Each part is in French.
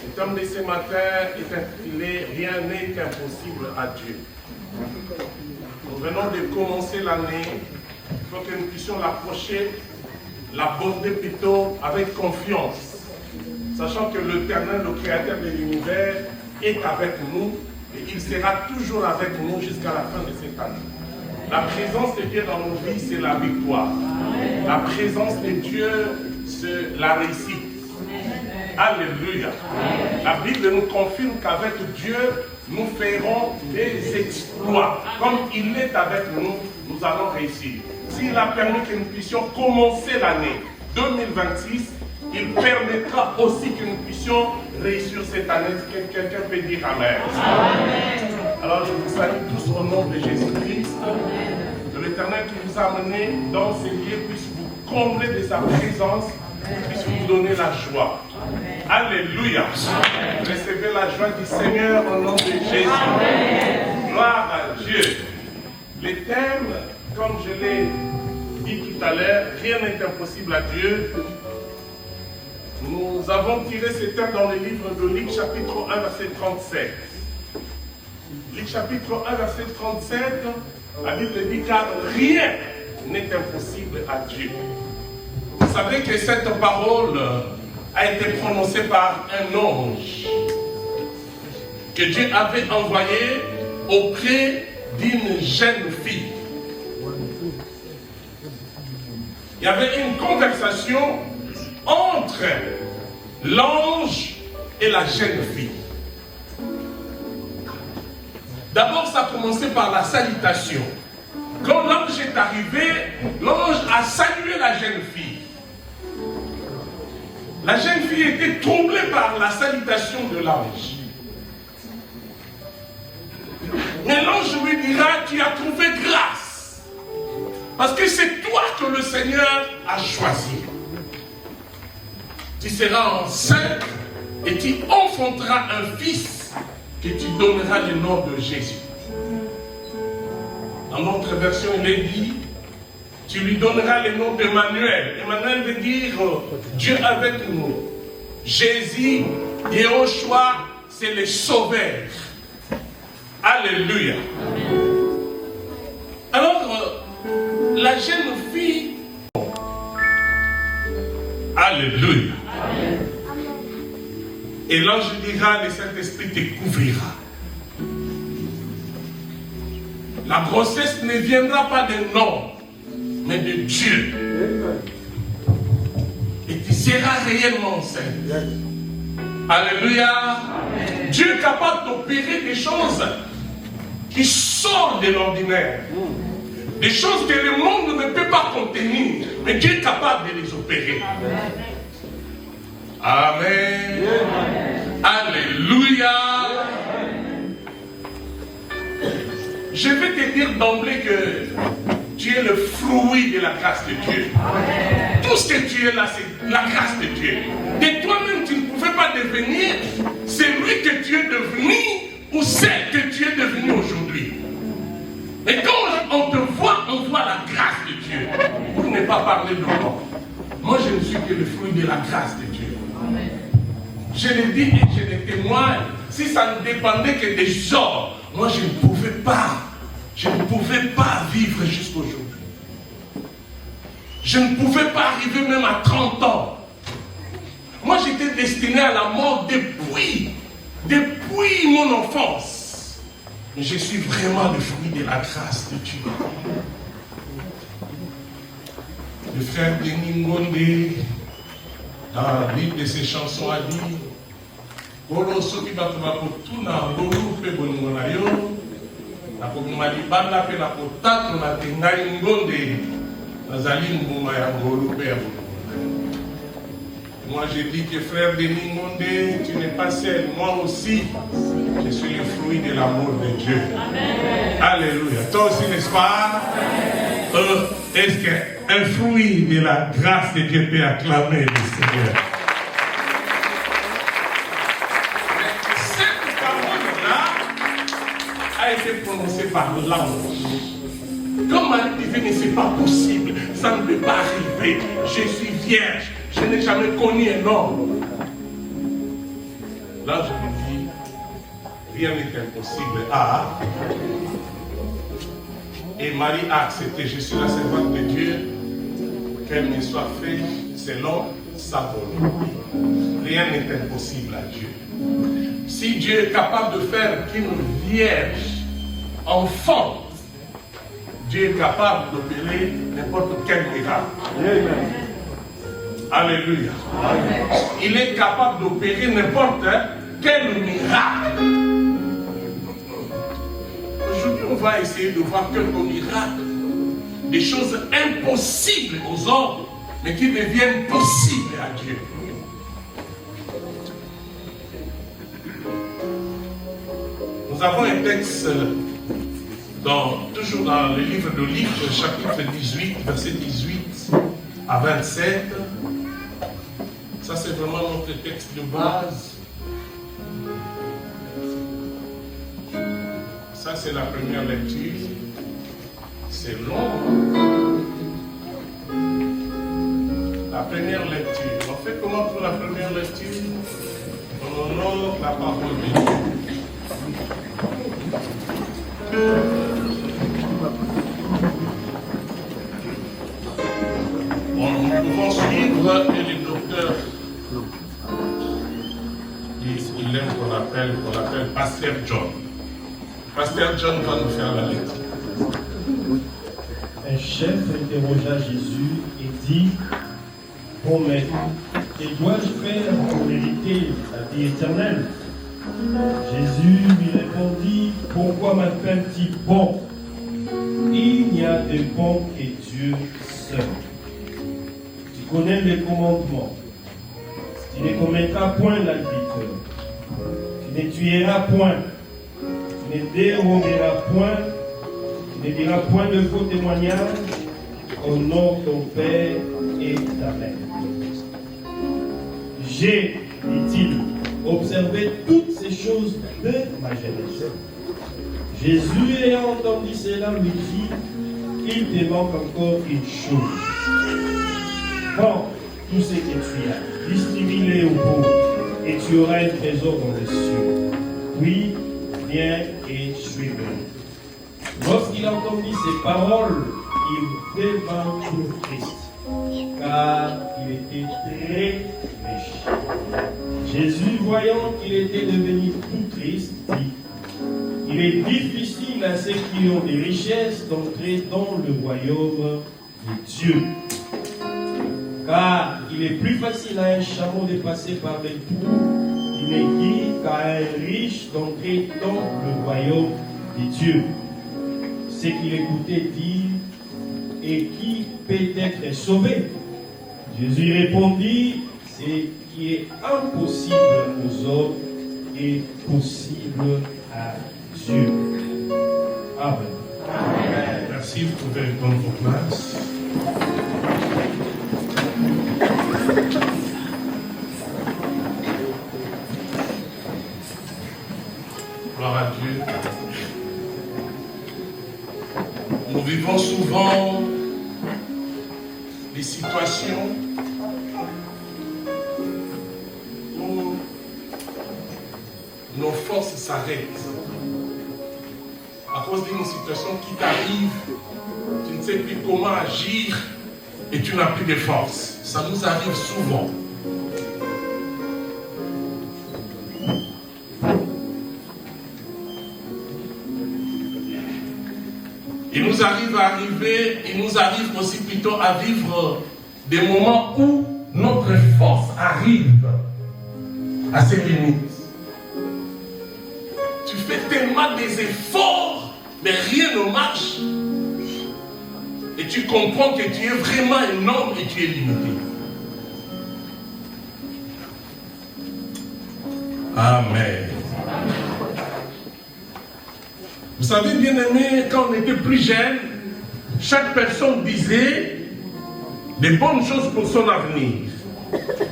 Le thème de ce matin est intitulé « Rien n'est impossible à Dieu ». Nous venons de commencer l'année, il faut que nous puissions l'approcher, l'aborder plutôt avec confiance, sachant que l'Éternel, le Créateur de l'univers, est avec nous et il sera toujours avec nous jusqu'à la fin de cette année. La présence de Dieu dans nos vies, c'est la victoire. La présence de Dieu, c'est la réussite. Alléluia. La Bible nous confirme qu'avec Dieu, nous ferons des exploits. Comme il est avec nous, nous allons réussir. S'il a permis que nous puissions commencer l'année 2026, il permettra aussi que nous puissions réussir cette année. Quelqu'un peut dire Amen. Alors je vous salue tous au nom de Jésus-Christ. Que l'Éternel qui vous a amené dans ces lieux puisse vous combler de sa présence, puisse vous donner la joie. Alléluia. Recevez la joie du Seigneur au nom de Jésus. Gloire à Dieu. Les thèmes, comme je l'ai dit tout à l'heure, rien n'est impossible à Dieu. Nous avons tiré ces thèmes dans le livre de Luc chapitre 1 verset 37. Luc chapitre 1 verset 37, la Bible dit car rien n'est impossible à Dieu. Vous savez que cette parole a été prononcée par un ange que Dieu avait envoyé auprès d'une jeune fille. Il y avait une conversation entre l'ange et la jeune fille. D'abord, ça a commencé par la salutation. Quand l'ange est arrivé, l'ange a salué la jeune fille. La jeune fille était troublée par la salutation de l'ange. Mais l'ange lui dira, tu as trouvé grâce. Parce que c'est toi que le Seigneur a choisi. Tu seras enceinte et tu enfanteras un fils que tu donneras le nom de Jésus. Dans notre version, il est dit, tu lui donneras le nom d'Emmanuel. Emmanuel veut dire Dieu avec nous. Jésus, Yehoshua, c'est le sauveur. Alléluia. Alors, la jeune fille, alléluia. Et l'ange dira, le Saint-Esprit te couvrira. La grossesse ne viendra pas d'un homme, mais de Dieu. Et tu seras réellement enceinte. Alléluia. Amen. Dieu est capable d'opérer des choses qui sortent de l'ordinaire. Des choses que le monde ne peut pas contenir. Mais Dieu est capable de les opérer. Amen. Amen. Amen. Alléluia. Amen. Je vais te dire d'emblée que tu es le fruit de la grâce de Dieu. Amen. Tout ce que tu es là, c'est la grâce de Dieu. De toi-même, tu ne pouvais pas devenir celui que tu es devenu ou celle que tu es devenu aujourd'hui. Et quand on te voit, on voit la grâce de Dieu. Pour ne pas parler de moi. Moi, je ne suis que le fruit de la grâce de Dieu. Amen. Je le dis et je le témoigne. Si ça ne dépendait que des hommes, moi, je ne pouvais pas. Je ne pouvais pas vivre jusqu'aujourd'hui. Je ne pouvais pas arriver même à 30 ans. Moi, j'étais destiné à la mort depuis mon enfance. Mais je suis vraiment le fruit de la grâce de Dieu. Le frère Denis Ngondé, dans l'une de ses chansons, a dit Kolo soki bato bakotuna ngolu pe bolingo na yo nakobima libanda pe nakotato na te ngai Ngonde nazali mbuma ya ngolu pe ya bolingo na yo. Moi je dis que frère Denis Ngondé, tu n'es pas seul, moi aussi je suis le fruit de l'amour de Dieu. Amen. Alléluia. Toi aussi, n'est-ce pas? Est-ce qu'un fruit de la grâce de Dieu peut acclamer le Seigneur? Cette parole-là a été prononcée par l'ange. Comme Marie disait, mais c'est pas possible, ça ne peut pas arriver. Je suis vierge, je n'ai jamais connu un homme. Là, je vous dis, rien n'est impossible. Ah. Et Marie a accepté, je suis la servante de Dieu, qu'elle me soit faite selon sa volonté. Rien n'est impossible à Dieu. Si Dieu est capable de faire qu'une vierge enfante, Dieu est capable d'opérer n'importe quel miracle. Alléluia. Il est capable d'opérer n'importe quel miracle. Aujourd'hui, on va essayer de voir quelques miracles, des choses impossibles aux hommes, mais qui deviennent possibles à Dieu. Nous avons un texte toujours dans le livre de Luc, chapitre 18, verset 18 à 27. Ça, c'est vraiment notre texte de base. Ça, c'est la première lecture. C'est long. La première lecture. On fait comment pour la première lecture? On honore la parole de Dieu. Bon, nous pouvons suivre et le docteur, il aime qu'on l'appelle Pasteur John. Pasteur John va nous faire la lecture. Un chef interrogea Jésus et dit: Bon maître, que dois-je faire pour hériter la vie éternelle? Jésus lui répondit: Pourquoi m'appelles-tu bon? Il n'y a de bon que Dieu seul. Tu connais les commandements. Tu ne commettras point l'adultère. Tu ne tueras point. Tu ne déroberas point. Tu ne diras point de faux témoignages. Honore ton père et ta mère. J'ai, dit-il, observé toutes ces choses de ma jeunesse. Jésus, ayant entendu cela, lui dit: Il te manque encore une chose. Prends tout ce que tu as, distribue-les aux pauvres, et tu auras un trésor dans les cieux. Puis, viens et suis-moi. Lorsqu'il entendit ces paroles, il devint tout triste, car il était très riche. Jésus, voyant qu'il était devenu tout triste, dit: Il est difficile à ceux qui ont des richesses d'entrer dans le royaume de Dieu. Car il est plus facile à un chameau de passer par les trous d'une aiguille qu'à un riche d'entrer dans le royaume de Dieu. Ce qu'il écoutait dire: Et qui peut être sauvé? Jésus répondit: Ce qui est impossible aux hommes est possible à Dieu. Amen. Amen. Merci, vous pouvez prendre vos places. Gloire à Dieu. Nous vivons souvent des situations où nos forces s'arrêtent à cause d'une situation qui t'arrive, tu ne sais plus comment agir et tu n'as plus de force. Ça nous arrive souvent. Il nous arrive aussi plutôt à vivre des moments où notre force arrive à ses limites. Tu fais tellement des efforts, mais rien ne marche. Et tu comprends que tu es vraiment un homme et tu es limité. Amen. Vous savez, bien aimé, quand on était plus jeune, chaque personne disait des bonnes choses pour son avenir.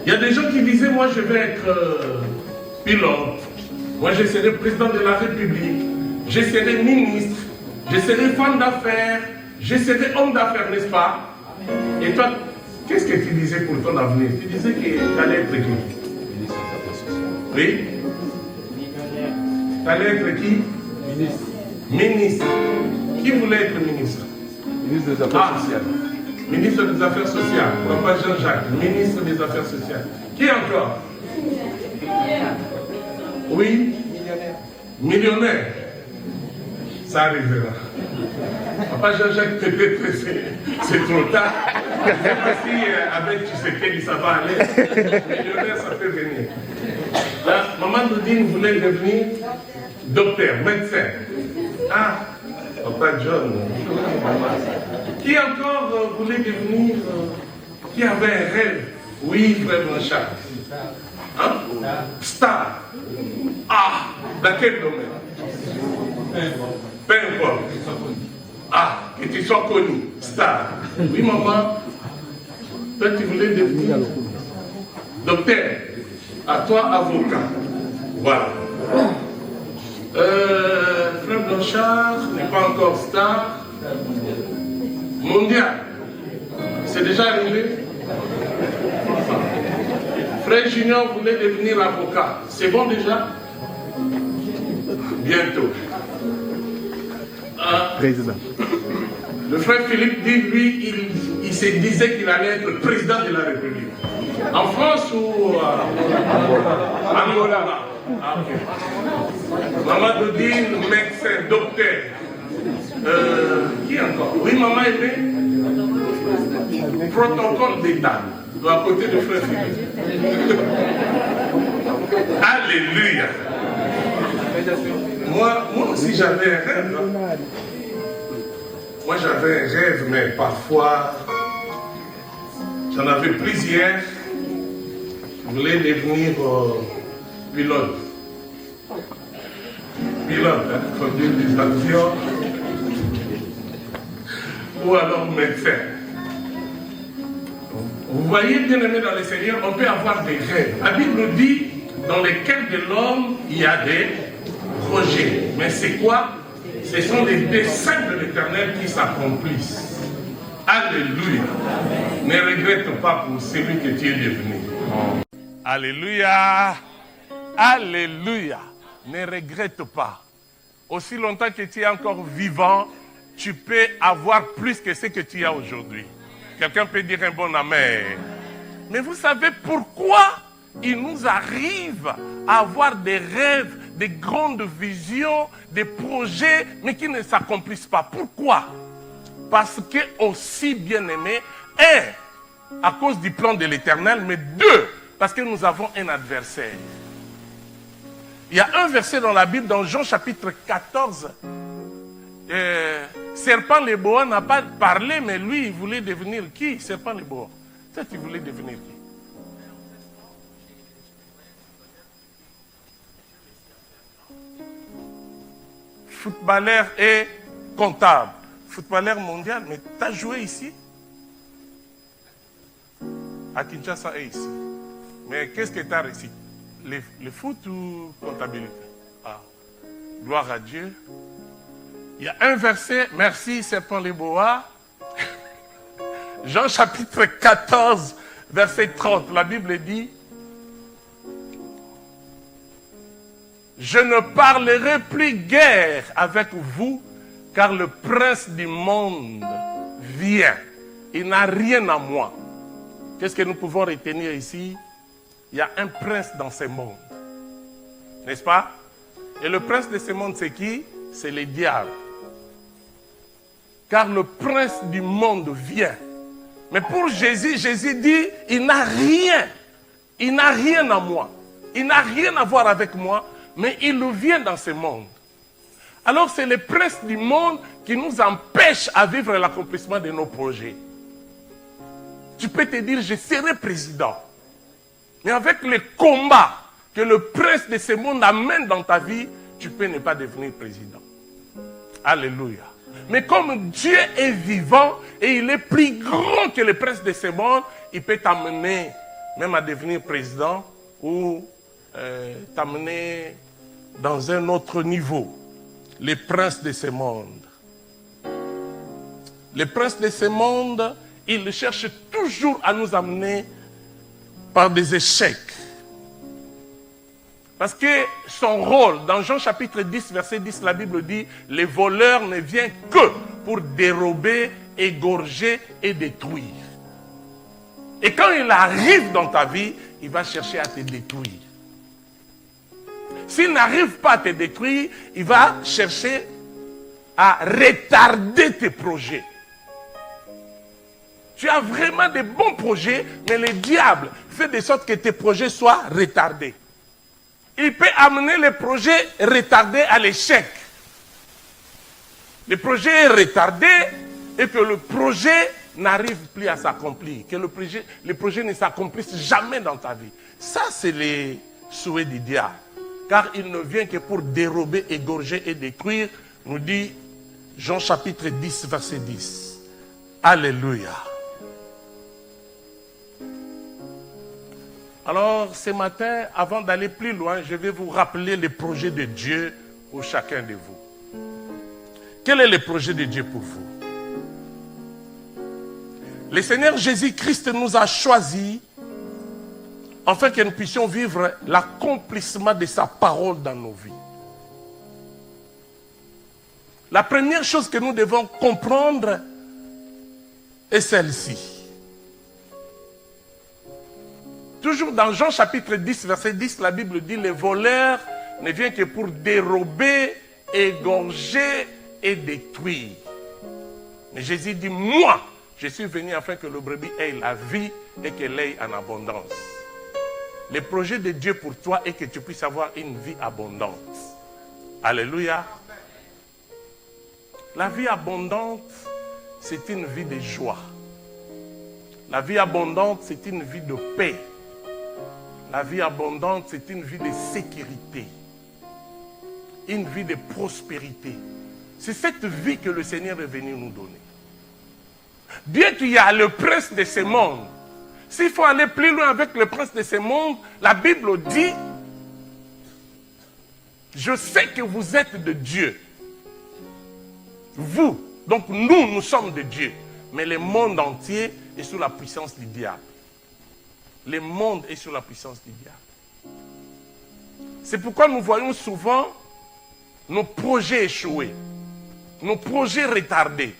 Il y a des gens qui disaient: moi je vais être pilote, moi je serai président de la République, je serai ministre, je serai femme d'affaires, je serai homme d'affaires, n'est-ce pas? Et toi, qu'est-ce que tu disais pour ton avenir? Tu disais que tu allais être qui? Oui? Tu allais être qui? Ministre. Ministre. Qui voulait être ministre? Ministre des Affaires sociales. Ministre des Affaires sociales. Papa Jean-Jacques, ministre des Affaires sociales. Qui encore? Oui? Millionnaire. Ça arrivera. Papa Jean-Jacques, peut-être c'est trop tard. Je ne sais pas si avec Tshisekedi ça va aller. Millionnaire, ça peut venir. Là, maman Doudine voulait devenir docteur, médecin. Ah, Papa John. Qui encore voulait devenir, qui avait un rêve? Oui, frère Blanchard. Hein? Star. Ah, dans quel domaine? Peu importe. Ah, que tu sois connu. Star. Oui, maman. Toi, tu voulais devenir docteur. À toi, avocat. Voilà. Frère Blanchard n'est pas encore star. Mondial. C'est déjà arrivé. Frère Junior voulait devenir avocat. C'est bon déjà? Bientôt. Président. Le frère Philippe dit, lui, il se disait qu'il allait être président de la République. En France ou en Angola? Ah, ok. Maman Dodine, médecin, docteur. Qui encore? Oui, maman aimée. Protocole d'État. À côté de frère Philippe. Alléluia. Moi aussi j'avais un rêve. Moi j'avais un rêve, mais parfois j'en avais plusieurs. Je voulais devenir pilote. Pilote, hein, conduire des avions. Ou alors médecin. Vous voyez, bien aimé dans le Seigneur, on peut avoir des rêves. La Bible dit, dans les cœurs de l'homme, il y a des projets. Mais c'est quoi? Ce sont des desseins de l'Éternel qui s'accomplissent. Alléluia. Ne regrette pas pour celui que tu es devenu. Alléluia. Alléluia. Ne regrette pas. Aussi longtemps que tu es encore vivant, tu peux avoir plus que ce que tu as aujourd'hui. Quelqu'un peut dire un bon amen. Mais vous savez pourquoi il nous arrive à avoir des rêves, des grandes visions, des projets, mais qui ne s'accomplissent pas? Pourquoi? Parce que aussi bien aimé, un, à cause du plan de l'Éternel, mais deux, parce que nous avons un adversaire. Il y a un verset dans la Bible, dans Jean chapitre 14, Serpent les Boas n'a pas parlé, mais lui, il voulait devenir qui? Serpent les Boas. Toi, tu voulais devenir qui? Footballeur et comptable. Footballeur mondial, mais tu as joué ici? À Kinshasa et ici. Mais qu'est-ce que tu as réussi? Le foot ou comptabilité? Ah, gloire à Dieu. Il y a un verset, merci Serpent les Boas. Jean chapitre 14, verset 30. La Bible dit, je ne parlerai plus guère avec vous, car le prince du monde vient. Il n'a rien à moi. Qu'est-ce que nous pouvons retenir ici? Il y a un prince dans ce monde. N'est-ce pas? Et le prince de ce monde, c'est qui? C'est le diable. Car le prince du monde vient. Mais pour Jésus, Jésus dit, il n'a rien. Il n'a rien à moi. Il n'a rien à voir avec moi, mais il vient dans ce monde. Alors c'est le prince du monde qui nous empêche à vivre l'accomplissement de nos projets. Tu peux te dire, je serai président. Mais avec les combats que le prince de ce monde amène dans ta vie, tu peux ne pas devenir président. Alléluia. Mais comme Dieu est vivant et il est plus grand que le prince de ce monde, il peut t'amener même à devenir président ou t'amener dans un autre niveau. Les princes de ce monde. Les princes de ce monde, ils cherchent toujours à nous amener par des échecs. Parce que son rôle, dans Jean chapitre 10, verset 10, la Bible dit, les voleurs ne viennent que pour dérober, égorger et détruire. Et quand il arrive dans ta vie, il va chercher à te détruire. S'il n'arrive pas à te détruire, il va chercher à retarder tes projets. Tu as vraiment des bons projets, mais le diable fait de sorte que tes projets soient retardés. Il peut amener les projets retardés à l'échec. Le projet est retardé et que le projet n'arrive plus à s'accomplir, que le projet ne s'accomplisse jamais dans ta vie. Ça, c'est les souhaits du diable. Car il ne vient que pour dérober, égorger et détruire, nous dit Jean chapitre 10, verset 10. Alléluia. Alors, ce matin, avant d'aller plus loin, je vais vous rappeler les projets de Dieu pour chacun de vous. Quel est le projet de Dieu pour vous? Le Seigneur Jésus-Christ nous a choisis afin que nous puissions vivre l'accomplissement de sa parole dans nos vies. La première chose que nous devons comprendre est celle-ci. Toujours dans Jean chapitre 10, verset 10, la Bible dit, les voleurs ne viennent que pour dérober, égorger et détruire. Mais Jésus dit, moi, je suis venu afin que le brebis ait la vie et qu'elle ait en abondance. Le projet de Dieu pour toi est que tu puisses avoir une vie abondante. Alléluia. La vie abondante, c'est une vie de joie. La vie abondante, c'est une vie de paix. La vie abondante, c'est une vie de sécurité. Une vie de prospérité. C'est cette vie que le Seigneur est venu nous donner. Bien qu'il y a le prince de ce monde, s'il faut aller plus loin avec le prince de ce monde, la Bible dit, je sais que vous êtes de Dieu. Vous, donc nous sommes de Dieu. Mais le monde entier est sous la puissance du diable. Le monde est sous la puissance du diable. C'est pourquoi nous voyons souvent nos projets échouer, nos projets retardés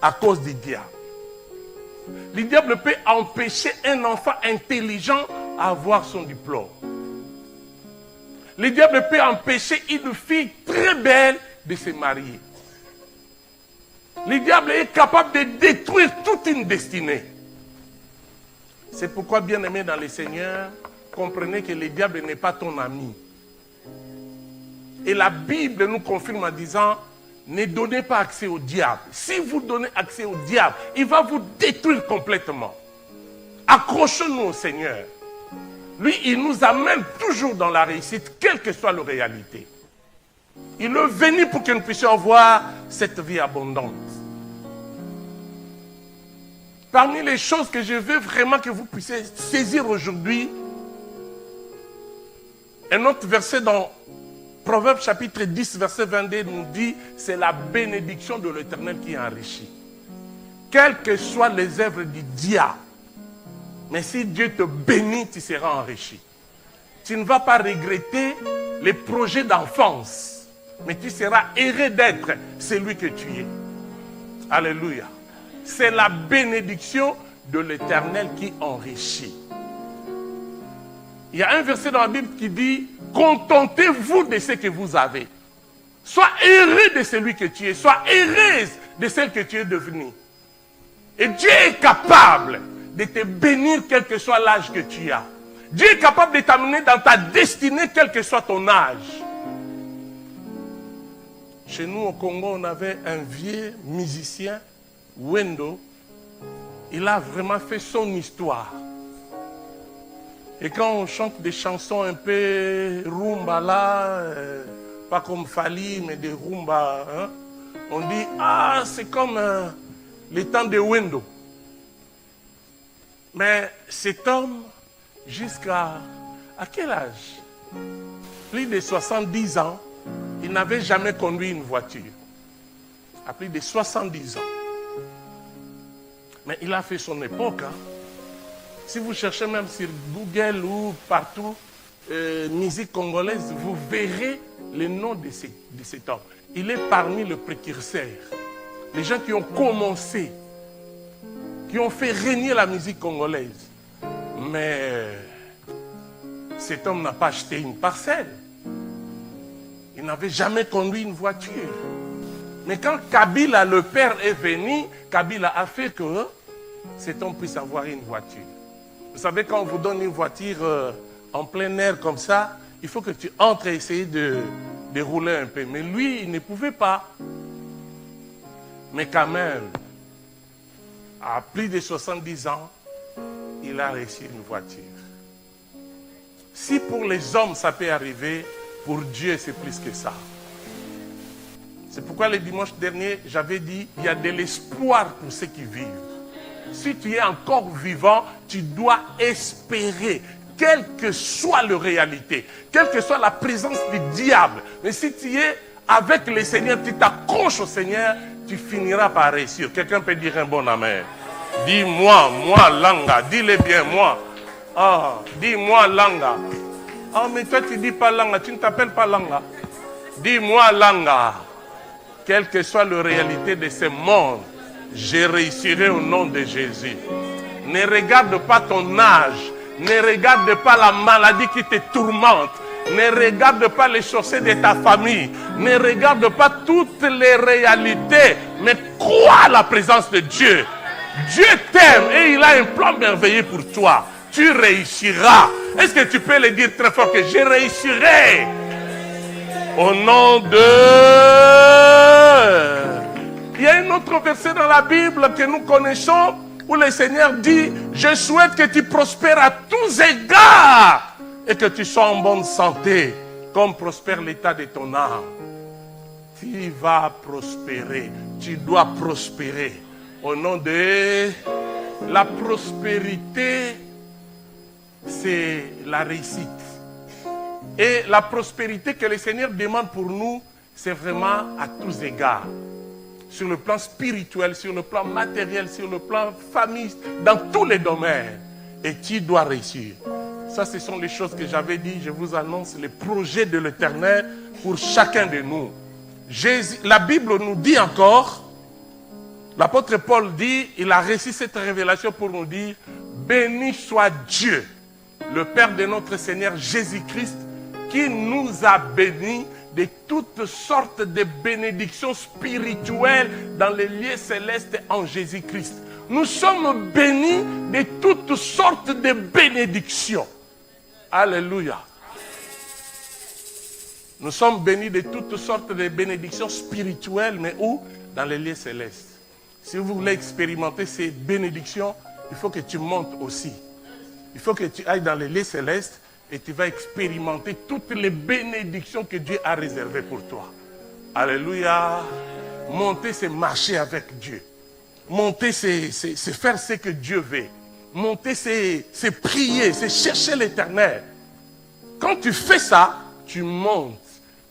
à cause du diable. Le diable peut empêcher un enfant intelligent à avoir son diplôme. Le diable peut empêcher une fille très belle de se marier. Le diable est capable de détruire toute une destinée. C'est pourquoi, bien-aimés dans le Seigneur, comprenez que le diable n'est pas ton ami. Et la Bible nous confirme en disant, ne donnez pas accès au diable. Si vous donnez accès au diable, il va vous détruire complètement. Accrochons-nous au Seigneur. Lui, il nous amène toujours dans la réussite, quelle que soit la réalité. Il est venu pour que nous puissions avoir cette vie abondante. Parmi les choses que je veux vraiment que vous puissiez saisir aujourd'hui, un autre verset dans Proverbe chapitre 10, verset 22 nous dit, c'est la bénédiction de l'Éternel qui enrichit. Quelles que soient les œuvres du diable, mais si Dieu te bénit, tu seras enrichi. Tu ne vas pas regretter les projets d'enfance, mais tu seras heureux d'être celui que tu es. Alléluia. C'est la bénédiction de l'Éternel qui enrichit. Il y a un verset dans la Bible qui dit, contentez-vous de ce que vous avez. Sois heureux de celui que tu es. Sois heureuse de celle que tu es devenue. Et Dieu est capable de te bénir quel que soit l'âge que tu as. Dieu est capable de t'amener dans ta destinée quel que soit ton âge. Chez nous au Congo, on avait un vieux musicien, Wendo. Il a vraiment fait son histoire. Et quand on chante des chansons un peu rumba là, pas comme Fali, mais des rumba, hein, on dit, ah, c'est comme les temps de Wendo. Mais cet homme, jusqu'à quel âge? Plus de 70 ans, il n'avait jamais conduit une voiture. À plus de 70 ans. Mais il a fait son époque. Hein. Si vous cherchez même sur Google ou partout, musique congolaise, vous verrez le nom de cet homme. Il est parmi les précurseurs. Les gens qui ont commencé, qui ont fait régner la musique congolaise. Mais cet homme n'a pas acheté une parcelle. Il n'avait jamais conduit une voiture. Mais quand Kabila, le père, est venu, Kabila a fait que cet homme puisse avoir une voiture. Vous savez, quand on vous donne une voiture en plein air comme ça, il faut que tu entres et essayer de rouler un peu. Mais lui, il ne pouvait pas. Mais quand même, à plus de 70 ans, il a réussi une voiture. Si pour les hommes ça peut arriver, pour Dieu c'est plus que ça. C'est pourquoi le dimanche dernier, j'avais dit, il y a de l'espoir pour ceux qui vivent. Si tu es encore vivant, tu dois espérer, quelle que soit la réalité, quelle que soit la présence du diable. Mais si tu es avec le Seigneur, tu t'accroches au Seigneur, tu finiras par réussir. Quelqu'un peut dire un bon amen. Dis-moi, moi, Langa, dis-le bien, moi. Ah, dis-moi, Langa. Ah, mais toi, tu dis pas Langa, tu ne t'appelles pas Langa. Dis-moi, Langa. Quelle que soit la réalité de ce monde, je réussirai au nom de Jésus. Ne regarde pas ton âge. Ne regarde pas la maladie qui te tourmente. Ne regarde pas les chaussées de ta famille. Ne regarde pas toutes les réalités. Mais crois à la présence de Dieu. Dieu t'aime et il a un plan merveilleux pour toi. Tu réussiras. Est-ce que tu peux le dire très fort que je réussirai? Au nom de... Il y a un autre verset dans la Bible que nous connaissons où le Seigneur dit, je souhaite que tu prospères à tous égards et que tu sois en bonne santé, comme prospère l'état de ton âme. Tu vas prospérer, tu dois prospérer. Au nom de la prospérité, c'est la réussite. Et la prospérité que le Seigneur demande pour nous, c'est vraiment à tous égards. Sur le plan spirituel, sur le plan matériel, sur le plan famille, dans tous les domaines. Et tu dois réussir. Ça, ce sont les choses que j'avais dit. Je vous annonce les projets de l'Éternel pour chacun de nous. La Bible nous dit encore, l'apôtre Paul dit, il a reçu cette révélation pour nous dire, béni soit Dieu, le Père de notre Seigneur Jésus-Christ, qui nous a bénis de toutes sortes de bénédictions spirituelles dans les lieux célestes en Jésus-Christ. Nous sommes bénis de toutes sortes de bénédictions. Alléluia. Nous sommes bénis de toutes sortes de bénédictions spirituelles, mais où? Dans les lieux célestes. Si vous voulez expérimenter ces bénédictions, il faut que tu montes aussi. Il faut que tu ailles dans les lieux célestes et tu vas expérimenter toutes les bénédictions que Dieu a réservées pour toi. Alléluia. Monter, c'est marcher avec Dieu. Monter, c'est faire ce que Dieu veut. Monter, c'est prier, c'est chercher l'Éternel. Quand tu fais ça, tu montes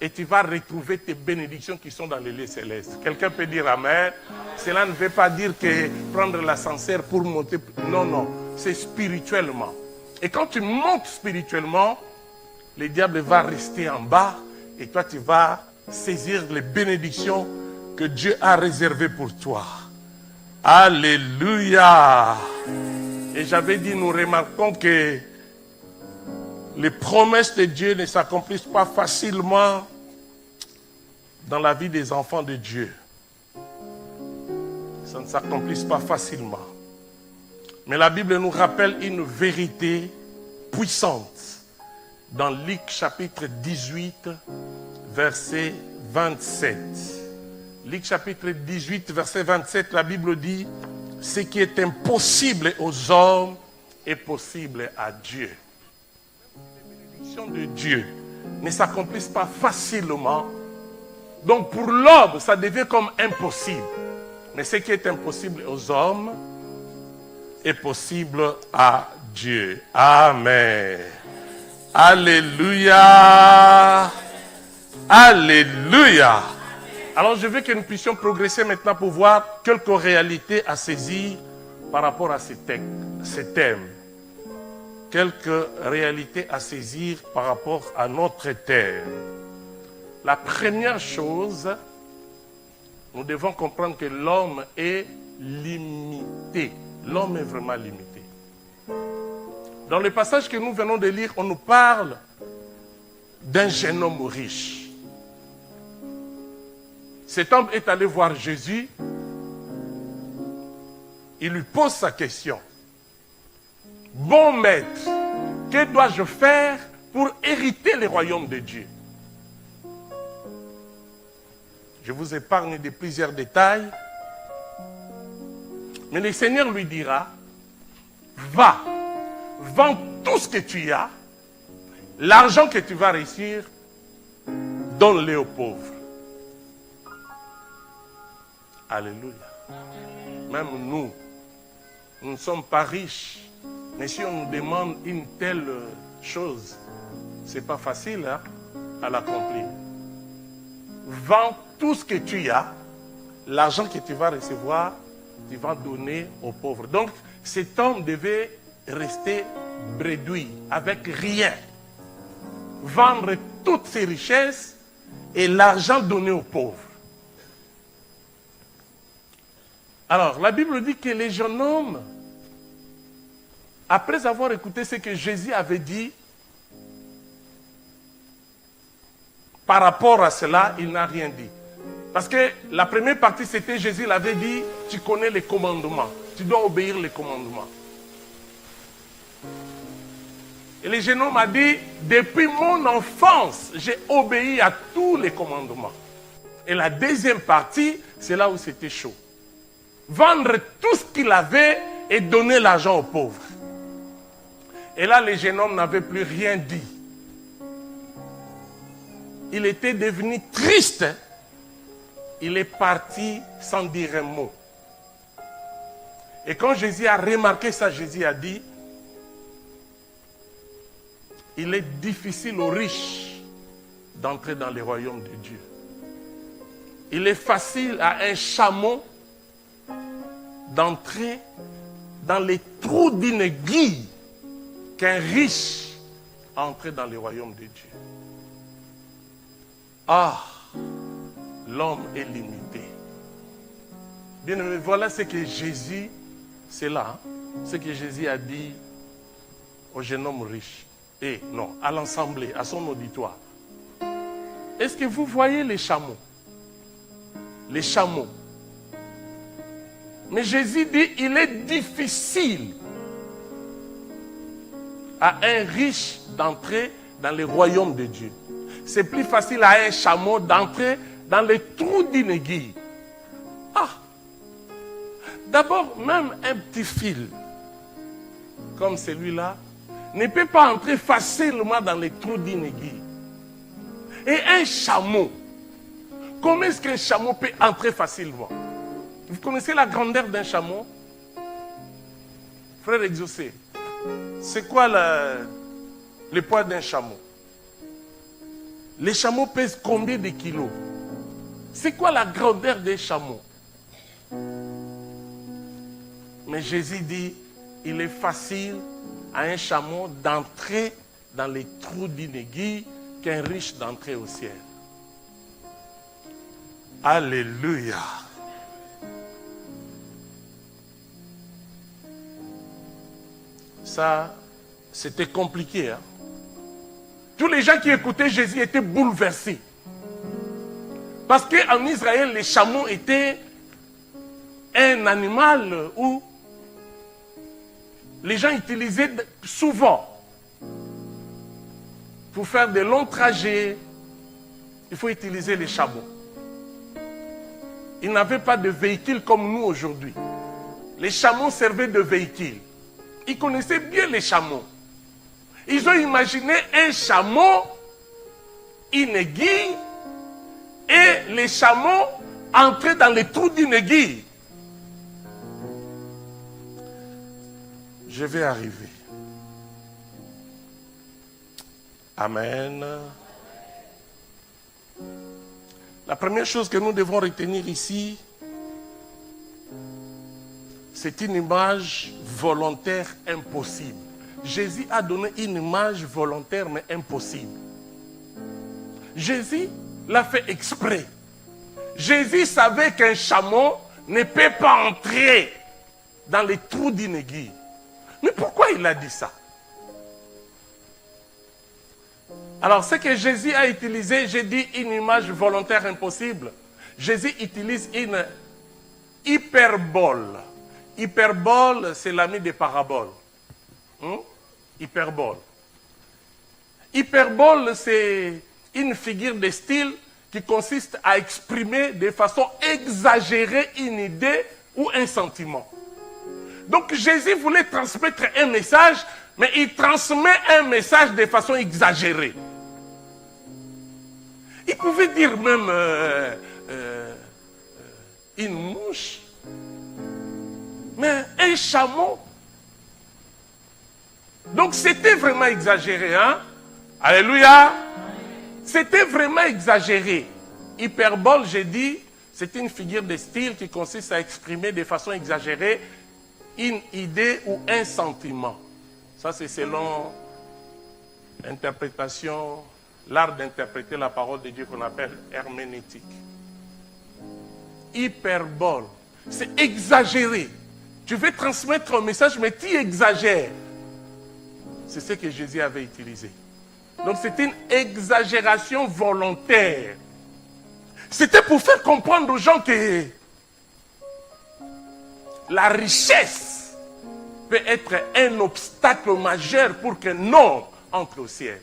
et tu vas retrouver tes bénédictions qui sont dans les lieux célestes. Quelqu'un peut dire Amen. Cela ne veut pas dire que prendre l'ascenseur pour monter. Non, non. C'est spirituellement. Et quand tu montes spirituellement, le diable va rester en bas et toi tu vas saisir les bénédictions que Dieu a réservées pour toi. Alléluia. Et j'avais dit, nous remarquons que les promesses de Dieu ne s'accomplissent pas facilement dans la vie des enfants de Dieu. Ça ne s'accomplisse pas facilement. Mais la Bible nous rappelle une vérité puissante. Dans Luc chapitre 18, verset 27. Luc chapitre 18, verset 27, la Bible dit, ce qui est impossible aux hommes est possible à Dieu. Les bénédictions de Dieu ne s'accomplissent pas facilement. Donc pour l'homme, ça devient comme impossible. Mais ce qui est impossible aux hommes est possible à Dieu. Amen. Alléluia. Alléluia. Alors je veux que nous puissions progresser maintenant pour voir quelques réalités à saisir par rapport à ces thèmes. quelques réalités à saisir par rapport à notre terre. La première chose, nous devons comprendre que l'homme est limité. L'homme est vraiment limité. Dans le passage que nous venons de lire, on nous parle d'un jeune homme riche. Cet homme est allé voir Jésus. Il lui pose sa question. Bon maître, que dois-je faire pour hériter le royaume de Dieu? Je vous épargne de plusieurs détails. Mais le Seigneur lui dira, va, vends tout ce que tu as, l'argent que tu vas réussir, donne-le aux pauvres. Alléluia. Même nous ne sommes pas riches. Mais si on nous demande une telle chose, ce n'est pas facile à l'accomplir. Vends tout ce que tu as, l'argent que tu vas recevoir, tu vas donner aux pauvres. Donc, cet homme devait rester bredouille, avec rien. Vendre toutes ses richesses et l'argent donné aux pauvres. Alors, la Bible dit que les jeunes hommes, après avoir écouté ce que Jésus avait dit, par rapport à cela, il n'a rien dit. Parce que la première partie, c'était Jésus l'avait dit, tu connais les commandements, tu dois obéir les commandements. Et le jeune homme a dit, depuis mon enfance, j'ai obéi à tous les commandements. Et la deuxième partie, c'est là où c'était chaud. Vendre tout ce qu'il avait et donner l'argent aux pauvres. Et là, le jeune homme n'avait plus rien dit. Il était devenu triste. Il est parti sans dire un mot. Et quand Jésus a remarqué ça, Jésus a dit, il est difficile aux riches d'entrer dans le royaume de Dieu. Il est facile à un chameau d'entrer dans les trous d'une aiguille qu'un riche entre dans le royaume de Dieu. Ah, l'homme est limité. Bien aimé, voilà ce que Jésus, c'est là, ce que Jésus a dit au jeune homme riche. Et non, à l'assemblée, à son auditoire. Est-ce que vous voyez les chameaux? Les chameaux. Mais Jésus dit, il est difficile à un riche d'entrer dans le royaume de Dieu. C'est plus facile à un chameau d'entrer dans les trous d'une aiguille. Ah! D'abord, même un petit fil, comme celui-là, ne peut pas entrer facilement dans les trous d'une aiguille. Et un chameau, comment est-ce qu'un chameau peut entrer facilement? Vous connaissez la grandeur d'un chameau? Frère Exaucé, c'est quoi le poids d'un chameau? Les chameaux pèsent combien de kilos? C'est quoi la grandeur des chameaux? Mais Jésus dit, il est facile à un chameau d'entrer dans les trous d'une aiguille qu'un riche d'entrer au ciel. Alléluia. Ça, c'était compliqué. Hein? Tous les gens qui écoutaient Jésus étaient bouleversés. Parce qu'en Israël, les chameaux étaient un animal où les gens utilisaient souvent. Pour faire de longs trajets, il faut utiliser les chameaux. Ils n'avaient pas de véhicule comme nous aujourd'hui. Les chameaux servaient de véhicule. Ils connaissaient bien les chameaux. Ils ont imaginé un chameau, une aiguille, et les chameaux entraient dans les trous d'une aiguille. Je vais arriver. Amen. La première chose que nous devons retenir ici, c'est une image volontaire impossible. Jésus a donné une image volontaire mais impossible. Jésus l'a fait exprès. Jésus savait qu'un chameau ne peut pas entrer dans les trous d'une aiguille. Mais pourquoi il a dit ça? Alors, ce que Jésus a utilisé, j'ai dit une image volontaire impossible. Jésus utilise une hyperbole. Hyperbole, c'est l'ami des paraboles. Hyperbole. Hyperbole, c'est une figure de style qui consiste à exprimer de façon exagérée une idée ou un sentiment. Donc Jésus voulait transmettre un message, mais il transmet un message de façon exagérée. Il pouvait dire même une mouche, mais un chameau. Donc c'était vraiment exagéré, hein? Alléluia! C'était vraiment exagéré. Hyperbole, j'ai dit, c'est une figure de style qui consiste à exprimer de façon exagérée une idée ou un sentiment. Ça, c'est selon l'interprétation, l'art d'interpréter la parole de Dieu qu'on appelle herméneutique. Hyperbole, c'est exagéré. Tu veux transmettre un message, mais tu exagères. C'est ce que Jésus avait utilisé. Donc c'est une exagération volontaire. C'était pour faire comprendre aux gens que la richesse peut être un obstacle majeur pour qu'un homme entre au ciel.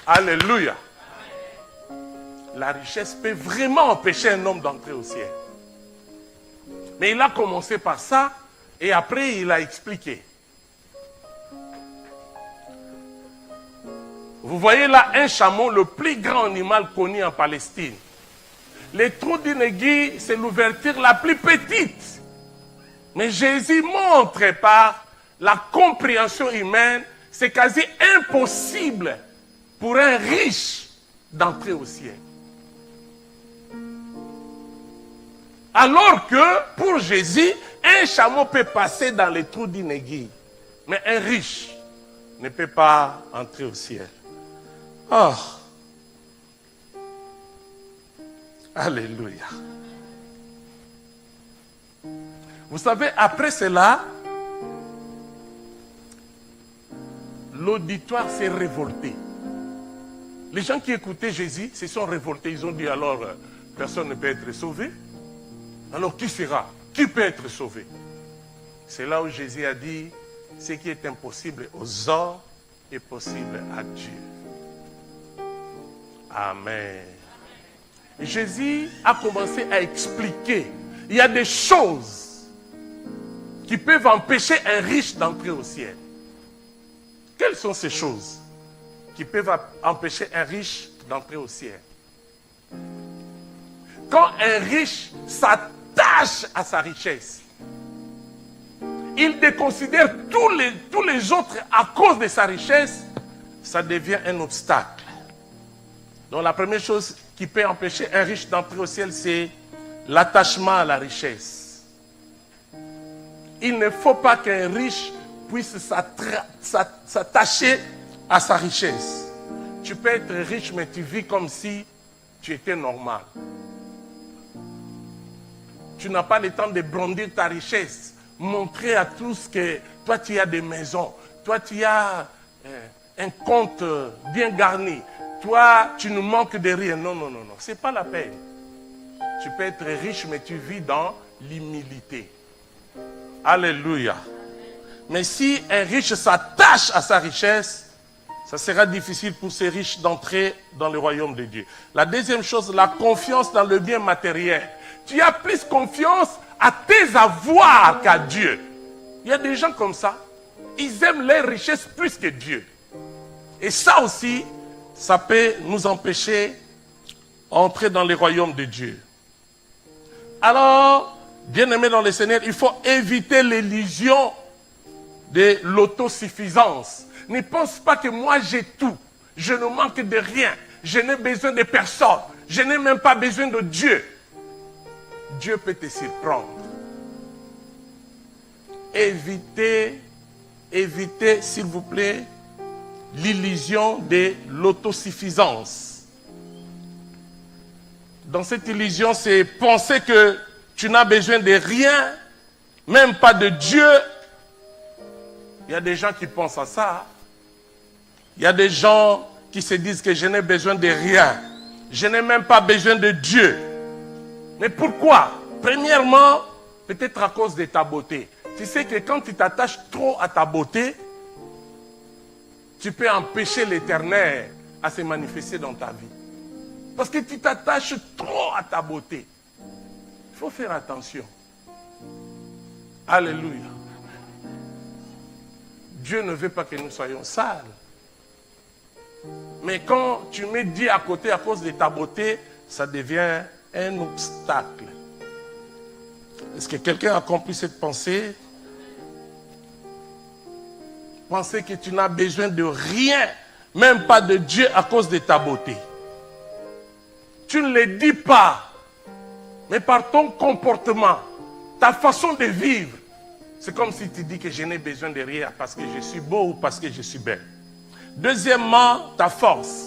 Alléluia. La richesse peut vraiment empêcher un homme d'entrer au ciel. Mais il a commencé par ça et après il a expliqué. Vous voyez là un chameau, le plus grand animal connu en Palestine. Les trous d'une aiguille, c'est l'ouverture la plus petite. Mais Jésus montre par la compréhension humaine, c'est quasi impossible pour un riche d'entrer au ciel. Alors que pour Jésus, un chameau peut passer dans les trous d'une aiguille. Mais un riche ne peut pas entrer au ciel. Oh, alléluia. Vous savez, après cela, l'auditoire s'est révolté. Les gens qui écoutaient Jésus se sont révoltés. Ils ont dit alors, personne ne peut être sauvé. Alors qui sera? Qui peut être sauvé? C'est là où Jésus a dit, ce qui est impossible aux hommes est possible à Dieu. Amen. Jésus a commencé à expliquer. Il y a des choses qui peuvent empêcher un riche d'entrer au ciel. Quelles sont ces choses qui peuvent empêcher un riche d'entrer au ciel? Quand un riche s'attache à sa richesse, il déconsidère tous les autres à cause de sa richesse, ça devient un obstacle. Donc la première chose qui peut empêcher un riche d'entrer au ciel, c'est l'attachement à la richesse. Il ne faut pas qu'un riche puisse s'attacher à sa richesse. Tu peux être riche, mais tu vis comme si tu étais normal. Tu n'as pas le temps de brandir ta richesse, montrer à tous que toi tu as des maisons, toi tu as un compte bien garni. Toi, tu nous manques de rien. Non, non, non, non. Ce n'est pas la peine. Tu peux être riche, mais tu vis dans l'humilité. Alléluia. Mais si un riche s'attache à sa richesse, ça sera difficile pour ces riches d'entrer dans le royaume de Dieu. La deuxième chose, la confiance dans le bien matériel. Tu as plus confiance à tes avoirs qu'à Dieu. Il y a des gens comme ça. Ils aiment les richesses plus que Dieu. Et ça aussi, ça peut nous empêcher d'entrer dans le royaume de Dieu. Alors, bien-aimés dans le Seigneur, il faut éviter l'illusion de l'autosuffisance. Ne pense pas que moi j'ai tout. Je ne manque de rien. Je n'ai besoin de personne. Je n'ai même pas besoin de Dieu. Dieu peut te surprendre. Évitez évitez, s'il vous plaît, l'illusion de l'autosuffisance. Dans cette illusion, c'est penser que tu n'as besoin de rien, même pas de Dieu. Il y a des gens qui pensent à ça. Il y a des gens qui se disent que je n'ai besoin de rien. Je n'ai même pas besoin de Dieu. Mais pourquoi? Premièrement, peut-être à cause de ta beauté. Tu sais que quand tu t'attaches trop à ta beauté, tu peux empêcher l'Éternel à se manifester dans ta vie. Parce que tu t'attaches trop à ta beauté. Il faut faire attention. Alléluia. Dieu ne veut pas que nous soyons sales. Mais quand tu mets Dieu à côté à cause de ta beauté, ça devient un obstacle. Est-ce que quelqu'un a compris cette pensée? Penser que tu n'as besoin de rien, même pas de Dieu à cause de ta beauté. Tu ne le dis pas, mais par ton comportement, ta façon de vivre, c'est comme si tu dis que je n'ai besoin de rien parce que je suis beau ou parce que je suis belle. Deuxièmement, ta force.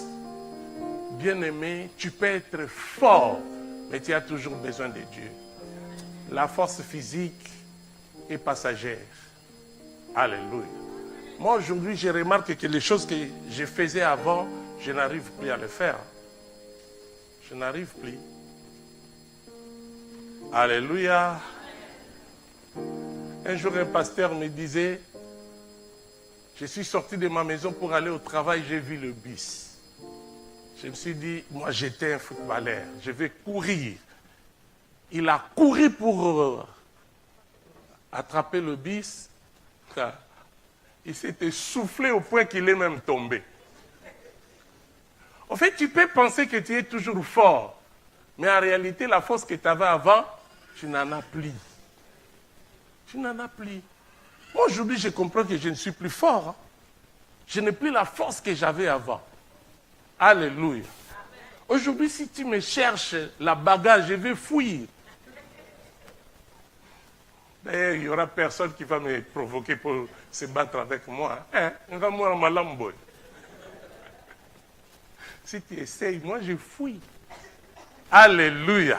Bien-aimé, tu peux être fort, mais tu as toujours besoin de Dieu. La force physique est passagère. Alléluia. Moi, aujourd'hui, je remarque que les choses que je faisais avant, je n'arrive plus à le faire. Je n'arrive plus. Alléluia. Un jour, un pasteur me disait, je suis sorti de ma maison pour aller au travail, j'ai vu le bus. Je me suis dit, moi j'étais un footballeur, je vais courir. Il a couru pour attraper le bus. Il s'est essoufflé au point qu'il est même tombé. En fait, tu peux penser que tu es toujours fort, mais en réalité, la force que tu avais avant, tu n'en as plus. Tu n'en as plus. Moi, aujourd'hui, je comprends que je ne suis plus fort. Je n'ai plus la force que j'avais avant. Alléluia. Aujourd'hui, si tu me cherches la bagarre, je vais fuir. D'ailleurs, il n'y aura personne qui va me provoquer pour se battre avec moi. Si tu essayes, moi je fuis. Alléluia.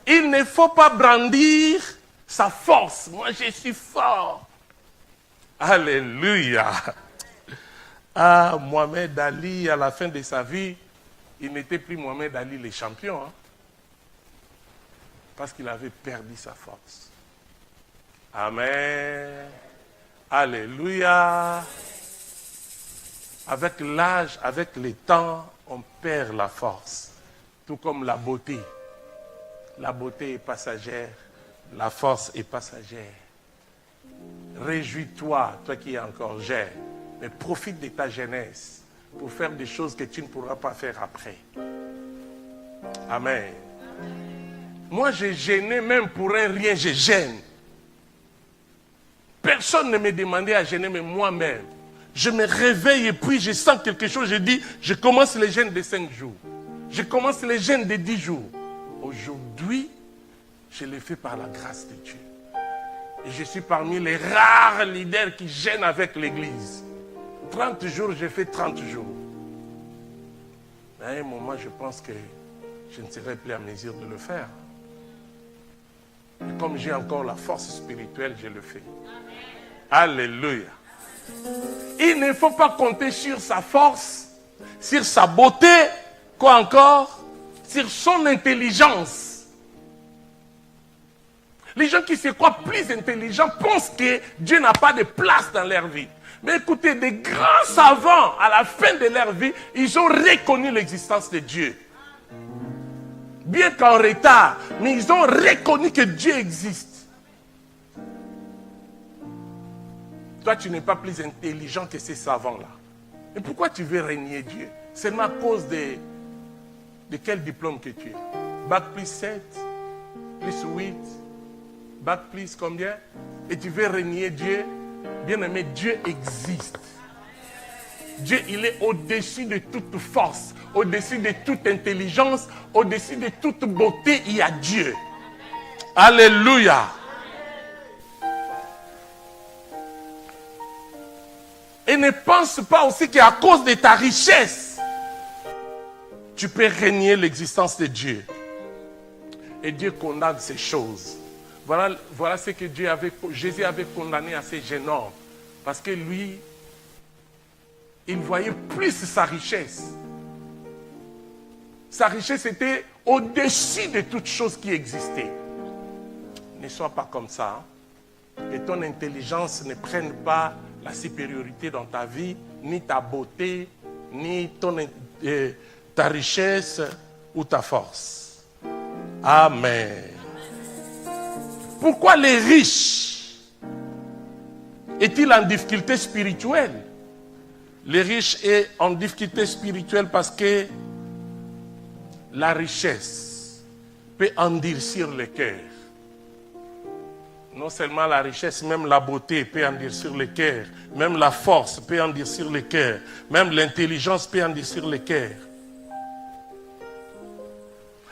Il ne faut pas brandir sa force. Moi je suis fort. Alléluia. Ah, Mohamed Ali, à la fin de sa vie, il n'était plus Mohamed Ali le champion. Parce qu'il avait perdu sa force. Amen. Alléluia. Avec l'âge, avec le temps, on perd la force. Tout comme la beauté. La beauté est passagère. La force est passagère. Réjouis-toi, toi qui es encore jeune. Mais profite de ta jeunesse pour faire des choses que tu ne pourras pas faire après. Amen. Moi, j'ai gêné même pour un rien, je gêne. Personne ne me demandait à gêner, mais moi-même. Je me réveille et puis je sens quelque chose. Je dis, je commence les jeûnes de 5 jours. Je commence les jeûnes de 10 jours. Aujourd'hui, je le fais par la grâce de Dieu. Et je suis parmi les rares leaders qui gênent avec l'église. 30 jours, j'ai fait 30 jours. Mais à un moment, je pense que je ne serai plus à mesure de le faire. Et comme j'ai encore la force spirituelle, je le fais. Alléluia. Il ne faut pas compter sur sa force, sur sa beauté, quoi encore, sur son intelligence. Les gens qui se croient plus intelligents pensent que Dieu n'a pas de place dans leur vie. Mais écoutez, des grands savants, à la fin de leur vie, ils ont reconnu l'existence de Dieu. Bien qu'en retard, mais ils ont reconnu que Dieu existe. Toi, tu n'es pas plus intelligent que ces savants-là. Et pourquoi tu veux régner Dieu? Seulement à cause de quel diplôme que tu as. Bac plus 7, plus 8, bac plus combien? Et tu veux régner Dieu? Bien-aimé, Dieu existe. Dieu, il est au-dessus de toute force, au-dessus de toute intelligence, au-dessus de toute beauté, il y a Dieu. Alléluia. Et ne pense pas aussi qu'à cause de ta richesse, tu peux renier l'existence de Dieu. Et Dieu condamne ces choses. Voilà ce que Jésus avait condamné à ces jeunes hommes. Parce que lui, il voyait plus sa richesse. Sa richesse était au-dessus de toute chose qui existait. Ne sois pas comme ça. Que ton intelligence ne prenne pas la supériorité dans ta vie, ni ta beauté, ni ta richesse ou ta force. Amen. Pourquoi les riches est-il en difficulté spirituelle? Les riches est en difficulté spirituelle parce que la richesse peut endurcir le cœur. Non seulement la richesse, même la beauté peut endurcir le cœur. Même la force peut endurcir le cœur. Même l'intelligence peut endurcir le cœur.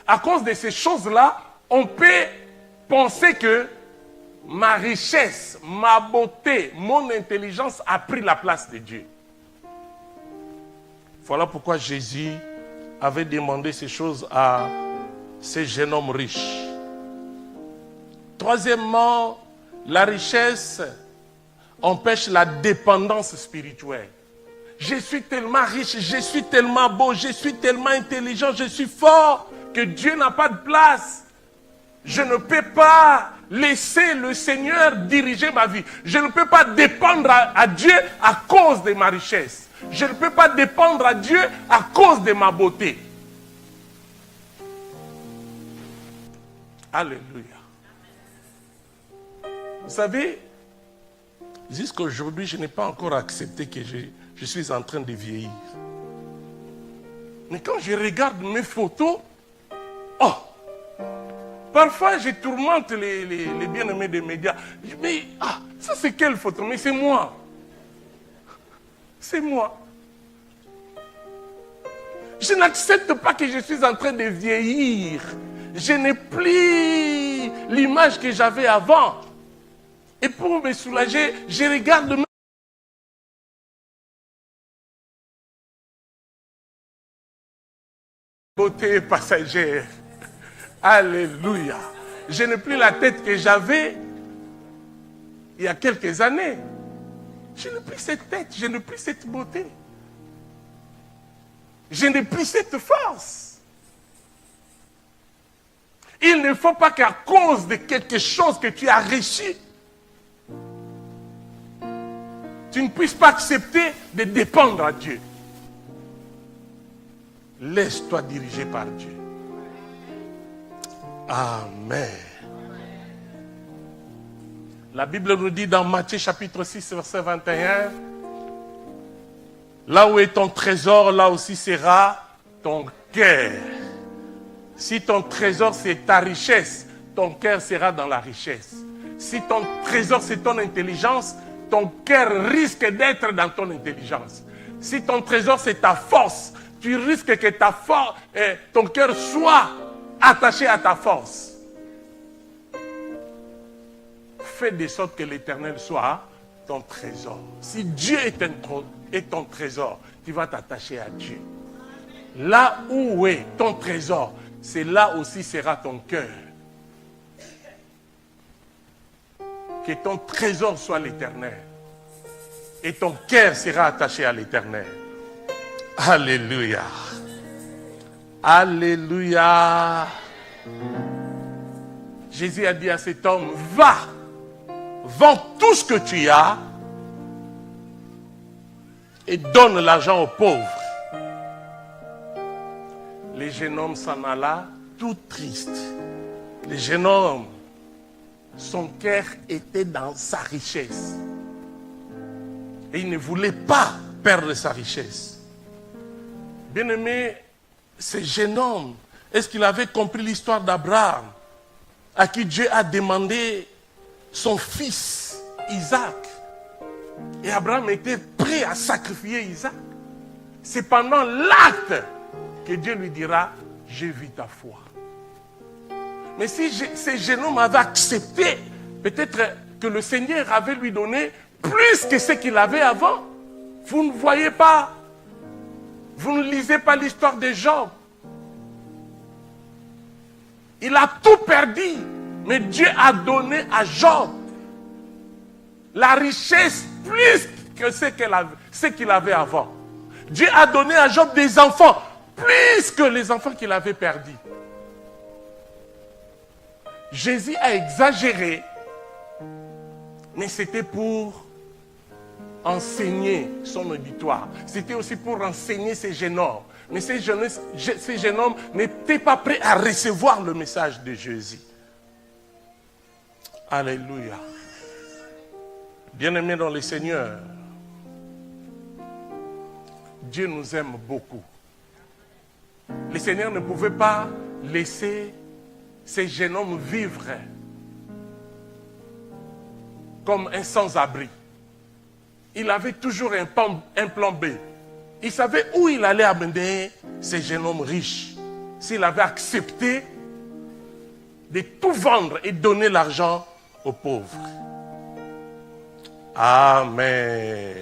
À cause de ces choses-là, on peut penser que ma richesse, ma beauté, mon intelligence a pris la place de Dieu. Voilà pourquoi Jésus avait demandé ces choses à ces jeunes hommes riches. Troisièmement, la richesse empêche la dépendance spirituelle. Je suis tellement riche, je suis tellement beau, je suis tellement intelligent, je suis fort que Dieu n'a pas de place. Je ne peux pas laisser le Seigneur diriger ma vie. Je ne peux pas dépendre à Dieu à cause de ma richesse. Je ne peux pas dépendre à Dieu à cause de ma beauté. Alléluia. Vous savez, jusqu'aujourd'hui, je n'ai pas encore accepté que je suis en train de vieillir. Mais quand je regarde mes photos, oh, parfois je tourmente les bien-aimés des médias. Je dis, mais ça c'est quelle photo? Mais c'est moi. C'est moi. Je n'accepte pas que je suis en train de vieillir. Je n'ai plus l'image que j'avais avant. Et pour me soulager, je regarde ma beauté passagère. Alléluia. Je n'ai plus la tête que j'avais il y a quelques années. Je n'ai plus cette tête, je n'ai plus cette beauté. Je n'ai plus cette force. Il ne faut pas qu'à cause de quelque chose que tu as reçu, tu ne puisses pas accepter de dépendre à Dieu. Laisse-toi diriger par Dieu. Amen. La Bible nous dit dans Matthieu chapitre 6, verset 21, là où est ton trésor, là aussi sera ton cœur. Si ton trésor c'est ta richesse, ton cœur sera dans la richesse. Si ton trésor c'est ton intelligence, ton cœur risque d'être dans ton intelligence. Si ton trésor c'est ta force, tu risques que ton cœur soit attaché à ta force. Fais de sorte que l'Éternel soit ton trésor. Si Dieu est ton trésor, tu vas t'attacher à Dieu. Là où est ton trésor, c'est là aussi sera ton cœur. Que ton trésor soit l'Éternel. Et ton cœur sera attaché à l'Éternel. Alléluia. Alléluia. Jésus a dit à cet homme, va, vends tout ce que tu as et donne l'argent aux pauvres. Le jeune homme s'en alla tout triste. Le jeune homme, son cœur était dans sa richesse. Et il ne voulait pas perdre sa richesse. Bien-aimé, ce jeune homme, est-ce qu'il avait compris l'histoire d'Abraham, à qui Dieu a demandé son fils Isaac? Et Abraham était prêt à sacrifier Isaac. C'est pendant l'acte que Dieu lui dira, j'ai vu ta foi. Mais si ce jeune homme avait accepté, peut-être que le Seigneur avait lui donné plus que ce qu'il avait avant. Vous ne voyez pas. Vous ne lisez pas l'histoire de Job. Il a tout perdu. Mais Dieu a donné à Job la richesse plus que ce qu'il avait avant. Dieu a donné à Job des enfants plus que les enfants qu'il avait perdus. Jésus a exagéré, mais c'était pour enseigner son auditoire. C'était aussi pour enseigner ces jeunes hommes. Mais ces jeunes hommes n'étaient pas prêts à recevoir le message de Jésus. Alléluia. Bien-aimés dans le Seigneur, Dieu nous aime beaucoup. Le Seigneur ne pouvait pas laisser ces jeunes hommes vivre comme un sans-abri. Il avait toujours un plan B. Il savait où il allait amener ces jeunes hommes riches. S'il avait accepté de tout vendre et donner l'argent aux pauvres. Amen.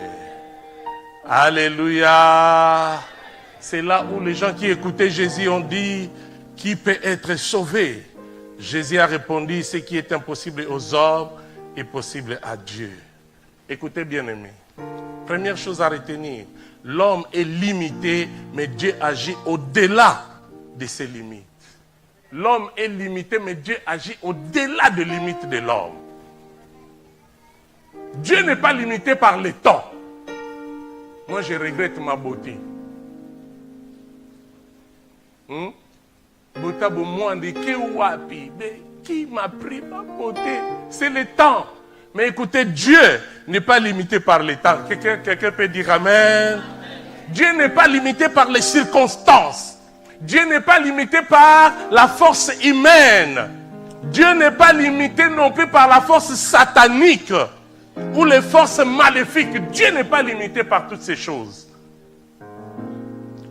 Alléluia. C'est là où les gens qui écoutaient Jésus ont dit, qui peut être sauvé? Jésus a répondu, ce qui est impossible aux hommes est possible à Dieu. Écoutez bien aimés. Première chose à retenir, l'homme est limité, mais Dieu agit au-delà de ses limites. L'homme est limité, mais Dieu agit au-delà des limites de l'homme. Dieu n'est pas limité par le temps. Moi, je regrette ma beauté. Qui m'a pris ma beauté? C'est le temps. Mais écoutez, Dieu n'est pas limité par le temps. Quelqu'un peut dire Amen. Dieu n'est pas limité par les circonstances. Dieu n'est pas limité par la force humaine. Dieu n'est pas limité non plus par la force satanique ou les forces maléfiques. Dieu n'est pas limité par toutes ces choses.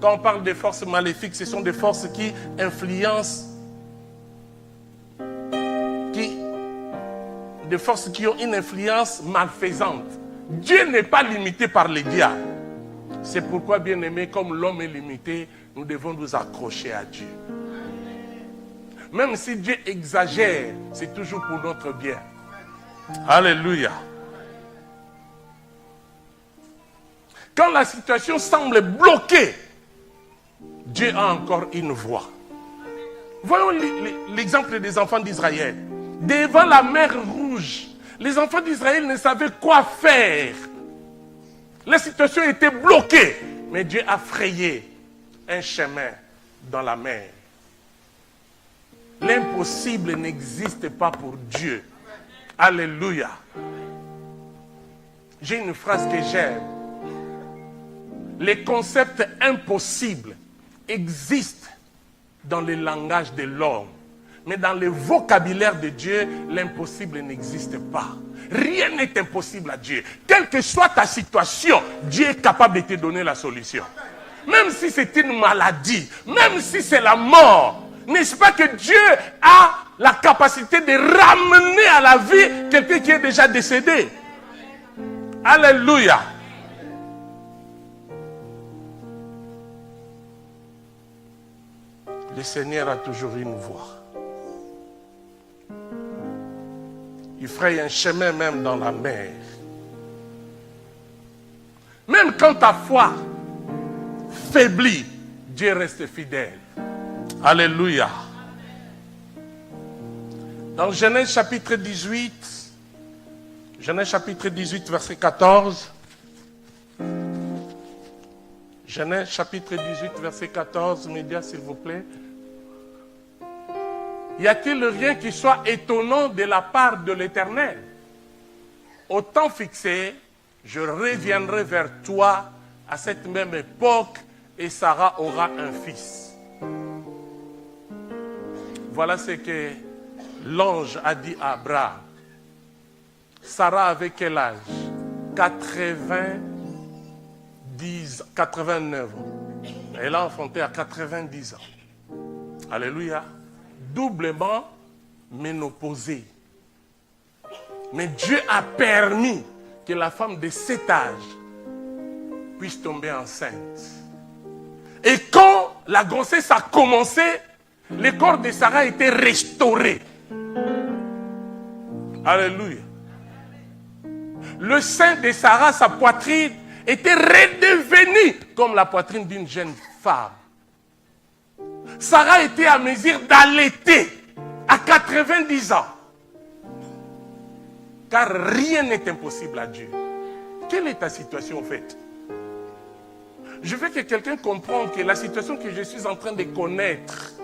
Quand on parle des forces maléfiques, ce sont des forces qui influencent, des forces qui ont une influence malfaisante. Dieu n'est pas limité par les diables. C'est pourquoi, bien aimé, comme l'homme est limité, nous devons nous accrocher à Dieu. Même si Dieu exagère, c'est toujours pour notre bien. Alléluia. Quand la situation semble bloquée, Dieu a encore une voie. Voyons l'exemple des enfants d'Israël. Devant la mer Rouge, les enfants d'Israël ne savaient quoi faire. La situation était bloquée, mais Dieu a frayé un chemin dans la mer. L'impossible n'existe pas pour Dieu. Alléluia. J'ai une phrase que j'aime. Les concepts impossibles existent dans le langage de l'homme. Mais dans le vocabulaire de Dieu, l'impossible n'existe pas. Rien n'est impossible à Dieu. Quelle que soit ta situation, Dieu est capable de te donner la solution. Même si c'est une maladie, même si c'est la mort, n'est-ce pas que Dieu a la capacité de ramener à la vie quelqu'un qui est déjà décédé? Alléluia. Le Seigneur a toujours une voie. Il fraye un chemin même dans la mer. Même quand ta foi faiblit, Dieu reste fidèle. Alléluia. Dans Genèse chapitre 18, verset 14. Genèse chapitre 18, verset 14, médias s'il vous plaît. Y a-t-il rien qui soit étonnant de la part de l'Éternel? Au temps fixé, je reviendrai vers toi à cette même époque et Sarah aura un fils. Voilà ce que l'ange a dit à Abraham. Sarah avait quel âge? 89 ans. Elle a enfanté à 90 ans. Alléluia. Doublement ménopausée. Mais Dieu a permis que la femme de cet âge puisse tomber enceinte. Et quand la grossesse a commencé, le corps de Sarah était restauré. Alléluia. Le sein de Sarah, sa poitrine, était redevenu comme la poitrine d'une jeune femme. Sarah était à mesure d'allaiter à 90 ans. Car rien n'est impossible à Dieu. Quelle est ta situation en fait? Je veux que quelqu'un comprenne que la situation que je suis en train de connaître,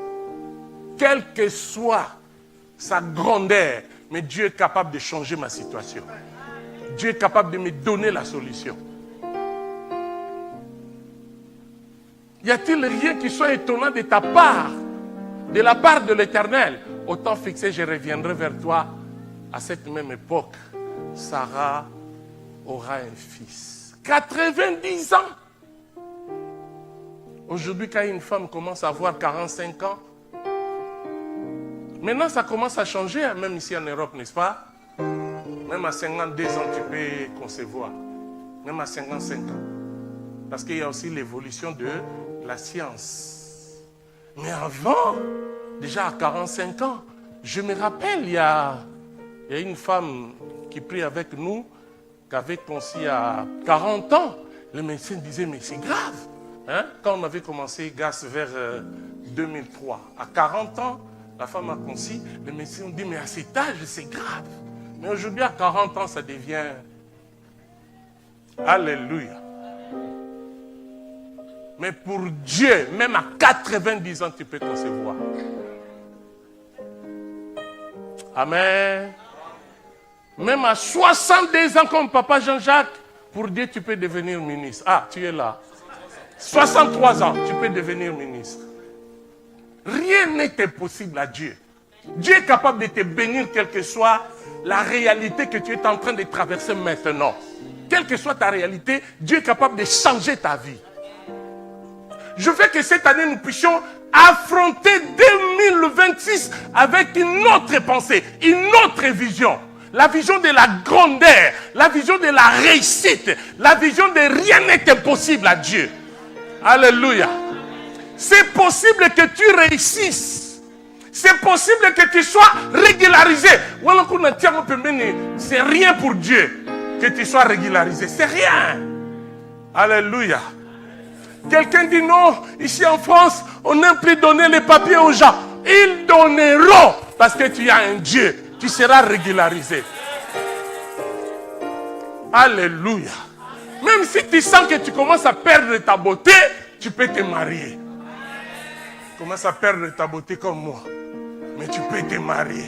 quelle que soit sa grandeur, mais Dieu est capable de changer ma situation. Dieu est capable de me donner la solution. Y a-t-il rien qui soit étonnant de ta part, de la part de l'Éternel? Au temps fixé, je reviendrai vers toi. À cette même époque, Sarah aura un fils. 90 ans. Aujourd'hui, quand une femme commence à avoir 45 ans, maintenant ça commence à changer, même ici en Europe, n'est-ce pas? Même à 52 ans, tu peux concevoir. Même à 55 ans. Parce qu'il y a aussi l'évolution de la science. Mais avant, déjà à 45 ans, je me rappelle, il y a une femme qui prie avec nous, qui avait conçu à 40 ans. Le médecin disait, mais c'est grave. Hein? Quand on avait commencé GAS vers 2003, à 40 ans, la femme a conçu. Le médecin dit, mais à cet âge, c'est grave. Mais aujourd'hui, à 40 ans, ça devient... Alléluia. Mais pour Dieu, même à 90 ans, tu peux concevoir. Amen. Même à 62 ans, comme papa Jean-Jacques, pour Dieu, tu peux devenir ministre. Ah, tu es là. 63 ans, tu peux devenir ministre. Rien n'est impossible à Dieu. Dieu est capable de te bénir, quelle que soit la réalité que tu es en train de traverser maintenant. Quelle que soit ta réalité, Dieu est capable de changer ta vie. Je veux que cette année, nous puissions affronter 2026 avec une autre pensée, une autre vision. La vision de la grandeur, la vision de la réussite, la vision de rien n'est impossible à Dieu. Alléluia. C'est possible que tu réussisses. C'est possible que tu sois régularisé. C'est rien pour Dieu que tu sois régularisé. C'est rien. Alléluia. Quelqu'un dit non, ici en France, on n'aime plus donner les papiers aux gens. Ils donneront parce que tu as un Dieu. Tu seras régularisé. Alléluia. Même si tu sens que tu commences à perdre ta beauté, tu peux te marier. Tu commences à perdre ta beauté comme moi, mais tu peux te marier.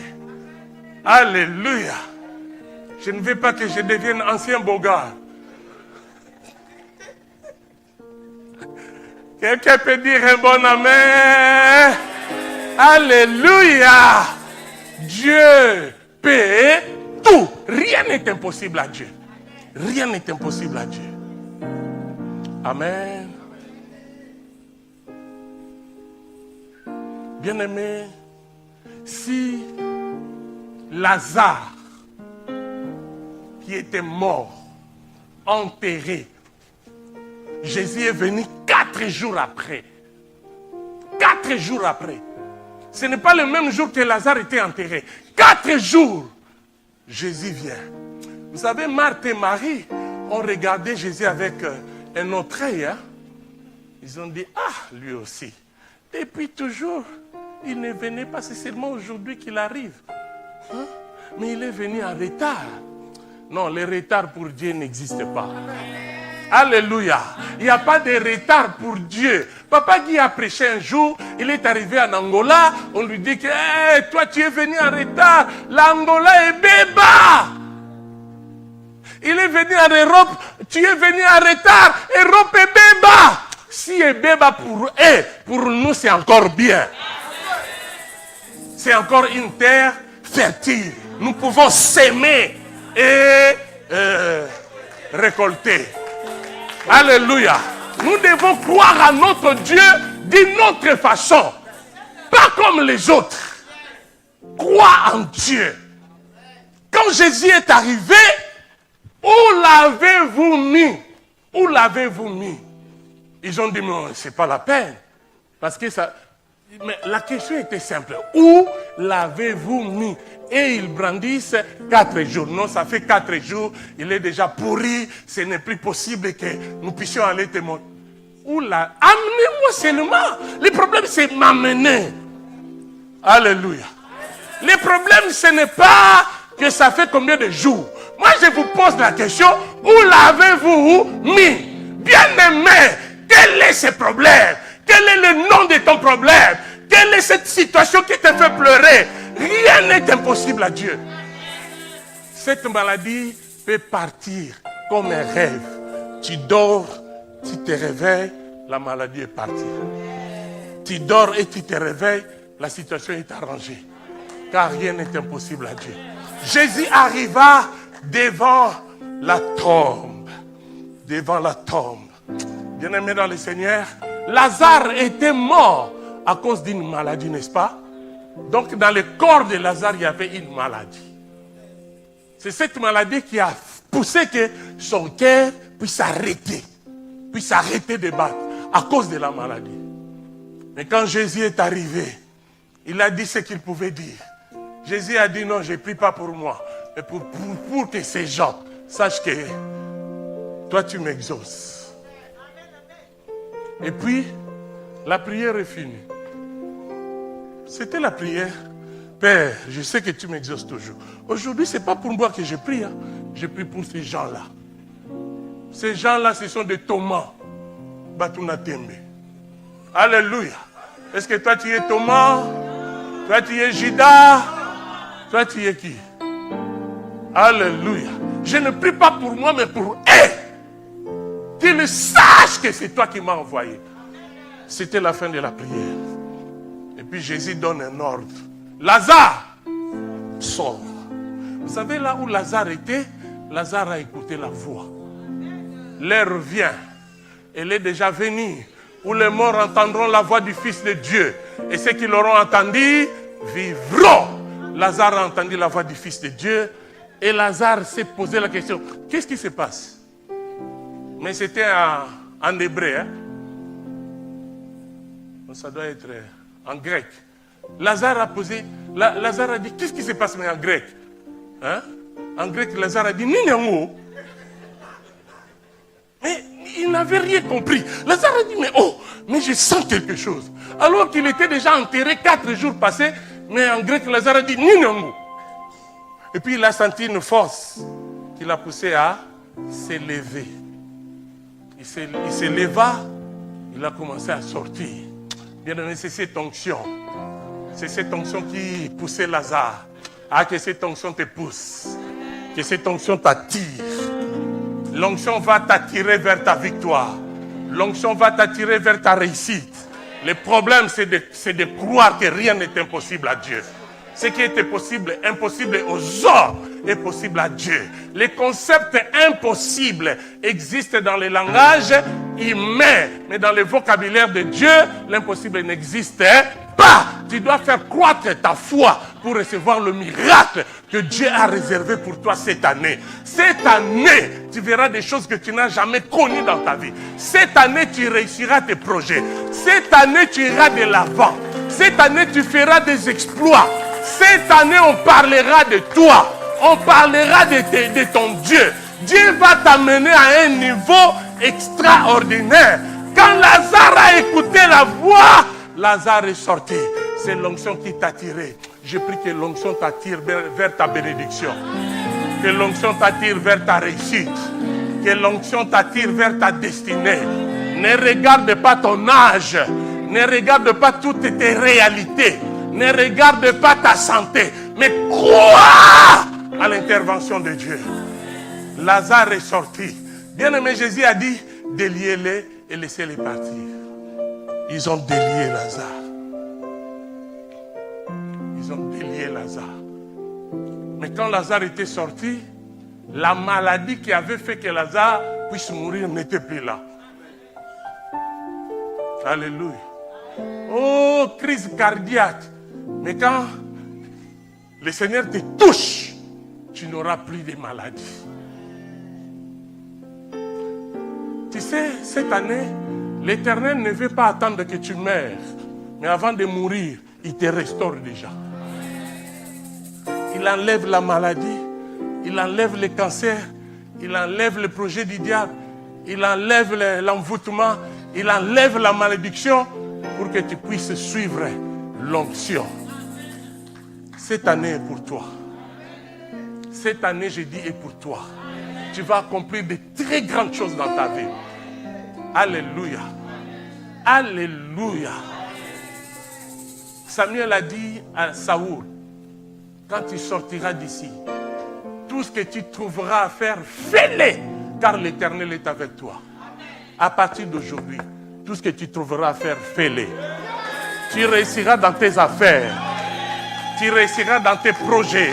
Alléluia. Je ne veux pas que je devienne ancien bogard. Quelqu'un peut dire un bon amen. Alléluia. Dieu peut tout. Rien n'est impossible à Dieu. Rien n'est impossible à Dieu. Amen. Bien-aimé, si Lazare, qui était mort, enterré, Jésus est venu 4 jours après. 4 jours après. Ce n'est pas le même jour que Lazare était enterré. 4 jours, Jésus vient. Vous savez, Marthe et Marie ont regardé Jésus avec un autre œil. Hein? Ils ont dit, ah, lui aussi. Depuis toujours, il ne venait pas, c'est seulement aujourd'hui qu'il arrive. Hein? Mais il est venu en retard. Non, le retard pour Dieu n'existe pas. Alléluia. Il n'y a pas de retard pour Dieu. Papa Guy a prêché un jour, il est arrivé en Angola, on lui dit que hey, toi tu es venu en retard, l'Angola est béba. Il est venu en Europe, tu es venu en retard, Europe est béba. Si est béba pour eux, pour nous c'est encore bien. C'est encore une terre fertile. Nous pouvons s'aimer et récolter. Alléluia. Nous devons croire à notre Dieu d'une autre façon. Pas comme les autres. Crois en Dieu. Quand Jésus est arrivé, où l'avez-vous mis? Où l'avez-vous mis? Ils ont dit, mais ce n'est pas la peine. Parce que ça... Mais la question était simple. Où l'avez-vous mis? Et ils brandissent 4 jours. Non, ça fait 4 jours. Il est déjà pourri. Ce n'est plus possible que nous puissions aller témoigner. Où là? Amenez-moi seulement. Le problème, c'est m'amener. Alléluia. Le problème, ce n'est pas que ça fait combien de jours. Moi, je vous pose la question. Où l'avez-vous mis? Bien-aimé, quel est ce problème? Quel est le nom de ton problème? Quelle est cette situation qui te fait pleurer? Rien n'est impossible à Dieu. Cette maladie peut partir comme un rêve. Tu dors, tu te réveilles, la maladie est partie. Tu dors et tu te réveilles, la situation est arrangée. Car rien n'est impossible à Dieu. Jésus arriva devant la tombe. Devant la tombe. Bien-aimé dans le Seigneur, Lazare était mort à cause d'une maladie, n'est-ce pas? Donc dans le corps de Lazare, il y avait une maladie. C'est cette maladie qui a poussé que son cœur puisse arrêter de battre à cause de la maladie. Mais quand Jésus est arrivé, il a dit ce qu'il pouvait dire. Jésus a dit non, je ne prie pas pour moi, mais pour que ces gens sachent que toi tu m'exauces. Et puis, la prière est finie. C'était la prière. Père, je sais que tu m'exauces toujours. Aujourd'hui, ce n'est pas pour moi que je prie. Hein. Je prie pour ces gens-là. Ces gens-là, ce sont des Thomas. Batuna Tembe. Alléluia. Est-ce que toi, tu es Thomas? Toi, tu es Judas? Toi, tu es qui? Alléluia. Je ne prie pas pour moi, mais pour eux. Qu'ils sachent que c'est toi qui m'as envoyé. C'était la fin de la prière. Et puis Jésus donne un ordre. Lazare, sort. Vous savez là où Lazare était? Lazare a écouté la voix. L'heure vient. Elle est déjà venue. Où les morts entendront la voix du Fils de Dieu. Et ceux qui l'auront entendu vivront. Lazare a entendu la voix du Fils de Dieu. Et Lazare s'est posé la question. Qu'est-ce qui se passe? Mais c'était en hébreu. Hein? Ça doit être en grec. Lazare a posé. Lazare a dit, qu'est-ce qui se passe mais en grec? Hein? En grec, Lazare a dit, Ninyango. Mais il n'avait rien compris. Lazare a dit, mais je sens quelque chose. Alors qu'il était déjà enterré 4 jours passés, mais en grec, Lazare a dit, Ninyango. Et puis il a senti une force qui l'a poussé à s'élever. Il se leva, il a commencé à sortir. Bien aimé, c'est cette onction. C'est cette onction qui poussait Lazare. Ah, que cette onction te pousse. Que cette onction t'attire. L'onction va t'attirer vers ta victoire. L'onction va t'attirer vers ta réussite. Le problème, c'est de croire que rien n'est impossible à Dieu. Ce qui était impossible aux hommes est possible à Dieu. Les concepts impossibles existent dans le langage humain, mais dans le vocabulaire de Dieu, l'impossible n'existe pas. Tu dois faire croître ta foi pour recevoir le miracle que Dieu a réservé pour toi cette année. Cette année, tu verras des choses que tu n'as jamais connues dans ta vie. Cette année, tu réussiras tes projets. Cette année, tu iras de l'avant. Cette année, tu feras des exploits. Cette année, on parlera de toi. On parlera de ton Dieu. Dieu va t'amener à un niveau extraordinaire. Quand Lazare a écouté la voix, Lazare est sorti. C'est l'onction qui t'a tiré. Je prie que l'onction t'attire vers ta bénédiction. Que l'onction t'attire vers ta réussite. Que l'onction t'attire vers ta destinée. Ne regarde pas ton âge. Ne regarde pas toutes tes réalités. Ne regarde pas ta santé. Mais crois à l'intervention de Dieu. Lazare est sorti. Bien-aimé, Jésus a dit, déliez-les et laissez-les partir. Ils ont délié Lazare. Ils ont délié Lazare. Mais quand Lazare était sorti, la maladie qui avait fait que Lazare puisse mourir n'était plus là. Alléluia. Oh, crise cardiaque. Mais quand le Seigneur te touche, tu n'auras plus de maladie. sais, cette année, l'Éternel ne veut pas attendre que tu meurs. Mais avant de mourir, il te restaure déjà. Il enlève la maladie, il enlève le cancer, il enlève le projet du diable, il enlève l'envoûtement, il enlève la malédiction pour que tu puisses suivre l'onction. Cette année est pour toi. Cette année, je dis, est pour toi. Tu vas accomplir de très grandes choses dans ta vie. Alléluia. Alléluia. Samuel a dit à Saoul, quand tu sortiras d'ici, tout ce que tu trouveras à faire, fais-le, car l'Éternel est avec toi. À partir d'aujourd'hui, tout ce que tu trouveras à faire, fais-le. Tu réussiras dans tes affaires, tu réussiras dans tes projets,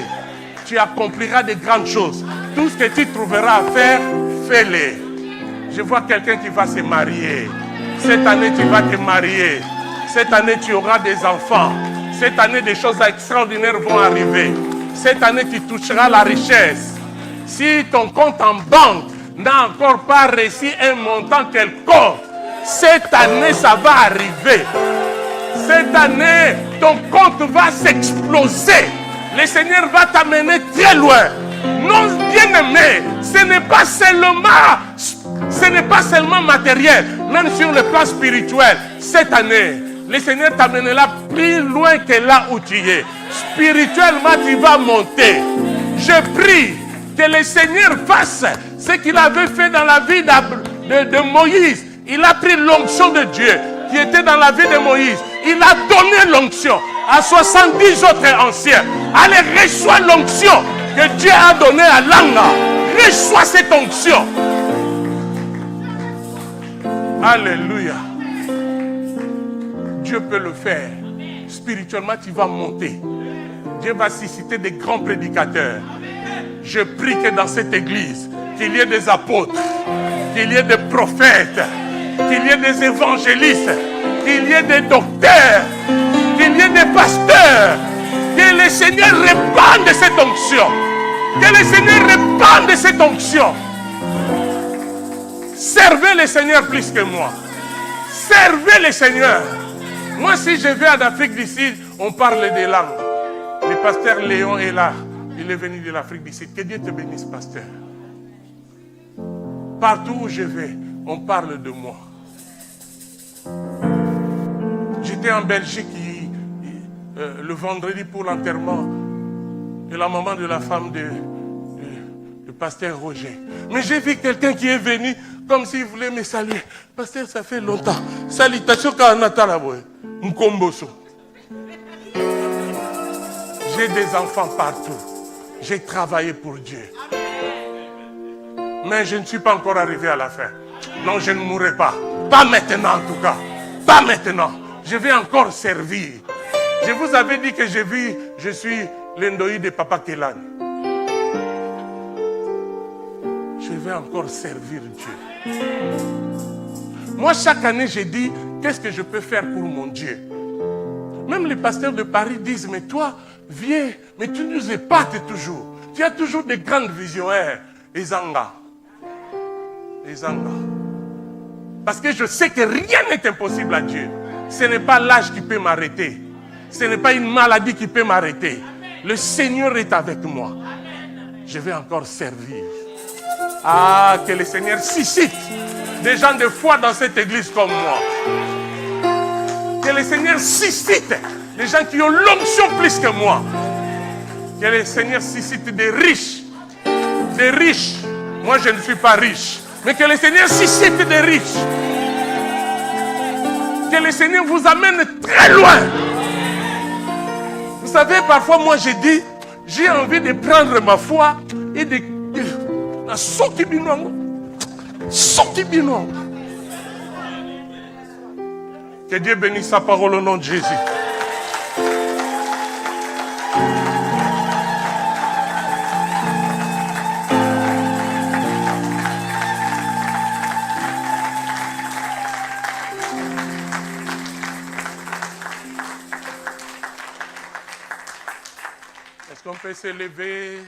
tu accompliras de grandes choses. Tout ce que tu trouveras à faire, fais-le. Je vois quelqu'un qui va se marier. Cette année, tu vas te marier. Cette année, tu auras des enfants. Cette année, des choses extraordinaires vont arriver. Cette année, tu toucheras la richesse. Si ton compte en banque n'a encore pas réussi un montant quelconque, cette année, ça va arriver. Cette année, ton compte va s'exploser. Le Seigneur va t'amener très loin. Non, bien-aimé, ce n'est pas seulement matériel, même sur le plan spirituel. Cette année, le Seigneur t'amènera plus loin que là où tu es. Spirituellement, tu vas monter. Je prie que le Seigneur fasse ce qu'il avait fait dans la vie de Moïse. Il a pris l'onction de Dieu qui était dans la vie de Moïse. Il a donné l'onction à 70 autres anciens. Allez, reçois l'onction que Dieu a donnée à Langa. Reçois cette onction. Alléluia. Dieu peut le faire. Spirituellement, tu vas monter. Dieu va susciter des grands prédicateurs. Je prie que dans cette église, qu'il y ait des apôtres, qu'il y ait des prophètes, qu'il y ait des évangélistes, qu'il y ait des docteurs, qu'il y ait des pasteurs. Que le Seigneur répande cette onction. Que le Seigneur répande cette onction. Servez le Seigneur plus que moi. Servez le Seigneur. Moi, si je vais en Afrique du Sud, on parle des langues. Le pasteur Léon est là. Il est venu de l'Afrique du Sud. Que Dieu te bénisse, pasteur. Partout où je vais, on parle de moi. J'étais en Belgique le vendredi pour l'enterrement de la maman de la femme de pasteur Roger. Mais j'ai vu quelqu'un qui est venu comme s'il voulait me saluer. Pasteur, ça fait longtemps. Salutations Kanatalaboy. Mkomboso. J'ai des enfants partout. J'ai travaillé pour Dieu. Mais je ne suis pas encore arrivé à la fin. Non, je ne mourrai pas. Pas maintenant en tout cas. Pas maintenant. Je vais encore servir. Je vous avais dit que je suis l'endoïde de Papa Kelani. Je vais encore servir Dieu. Moi, chaque année, je dis, qu'est-ce que je peux faire pour mon Dieu? Même les pasteurs de Paris disent, mais toi, viens, mais tu nous épates toujours. Tu as toujours des grandes visions, hein, Ezanga. Ezanga. Parce que je sais que rien n'est impossible à Dieu. Ce n'est pas l'âge qui peut m'arrêter. Ce n'est pas une maladie qui peut m'arrêter. Le Seigneur est avec moi. Je vais encore servir. Ah, que le Seigneur suscite des gens de foi dans cette église comme moi. Que le Seigneur suscite des gens qui ont l'onction plus que moi. Que le Seigneur suscite des riches. Des riches. Moi, je ne suis pas riche. Mais que le Seigneur suscite des riches. Que le Seigneur vous amène très loin. Vous savez, parfois, moi, je dis, j'ai envie de prendre ma foi et de... Que Dieu bénisse sa parole au nom de Jésus. Est-ce qu'on peut s'élever?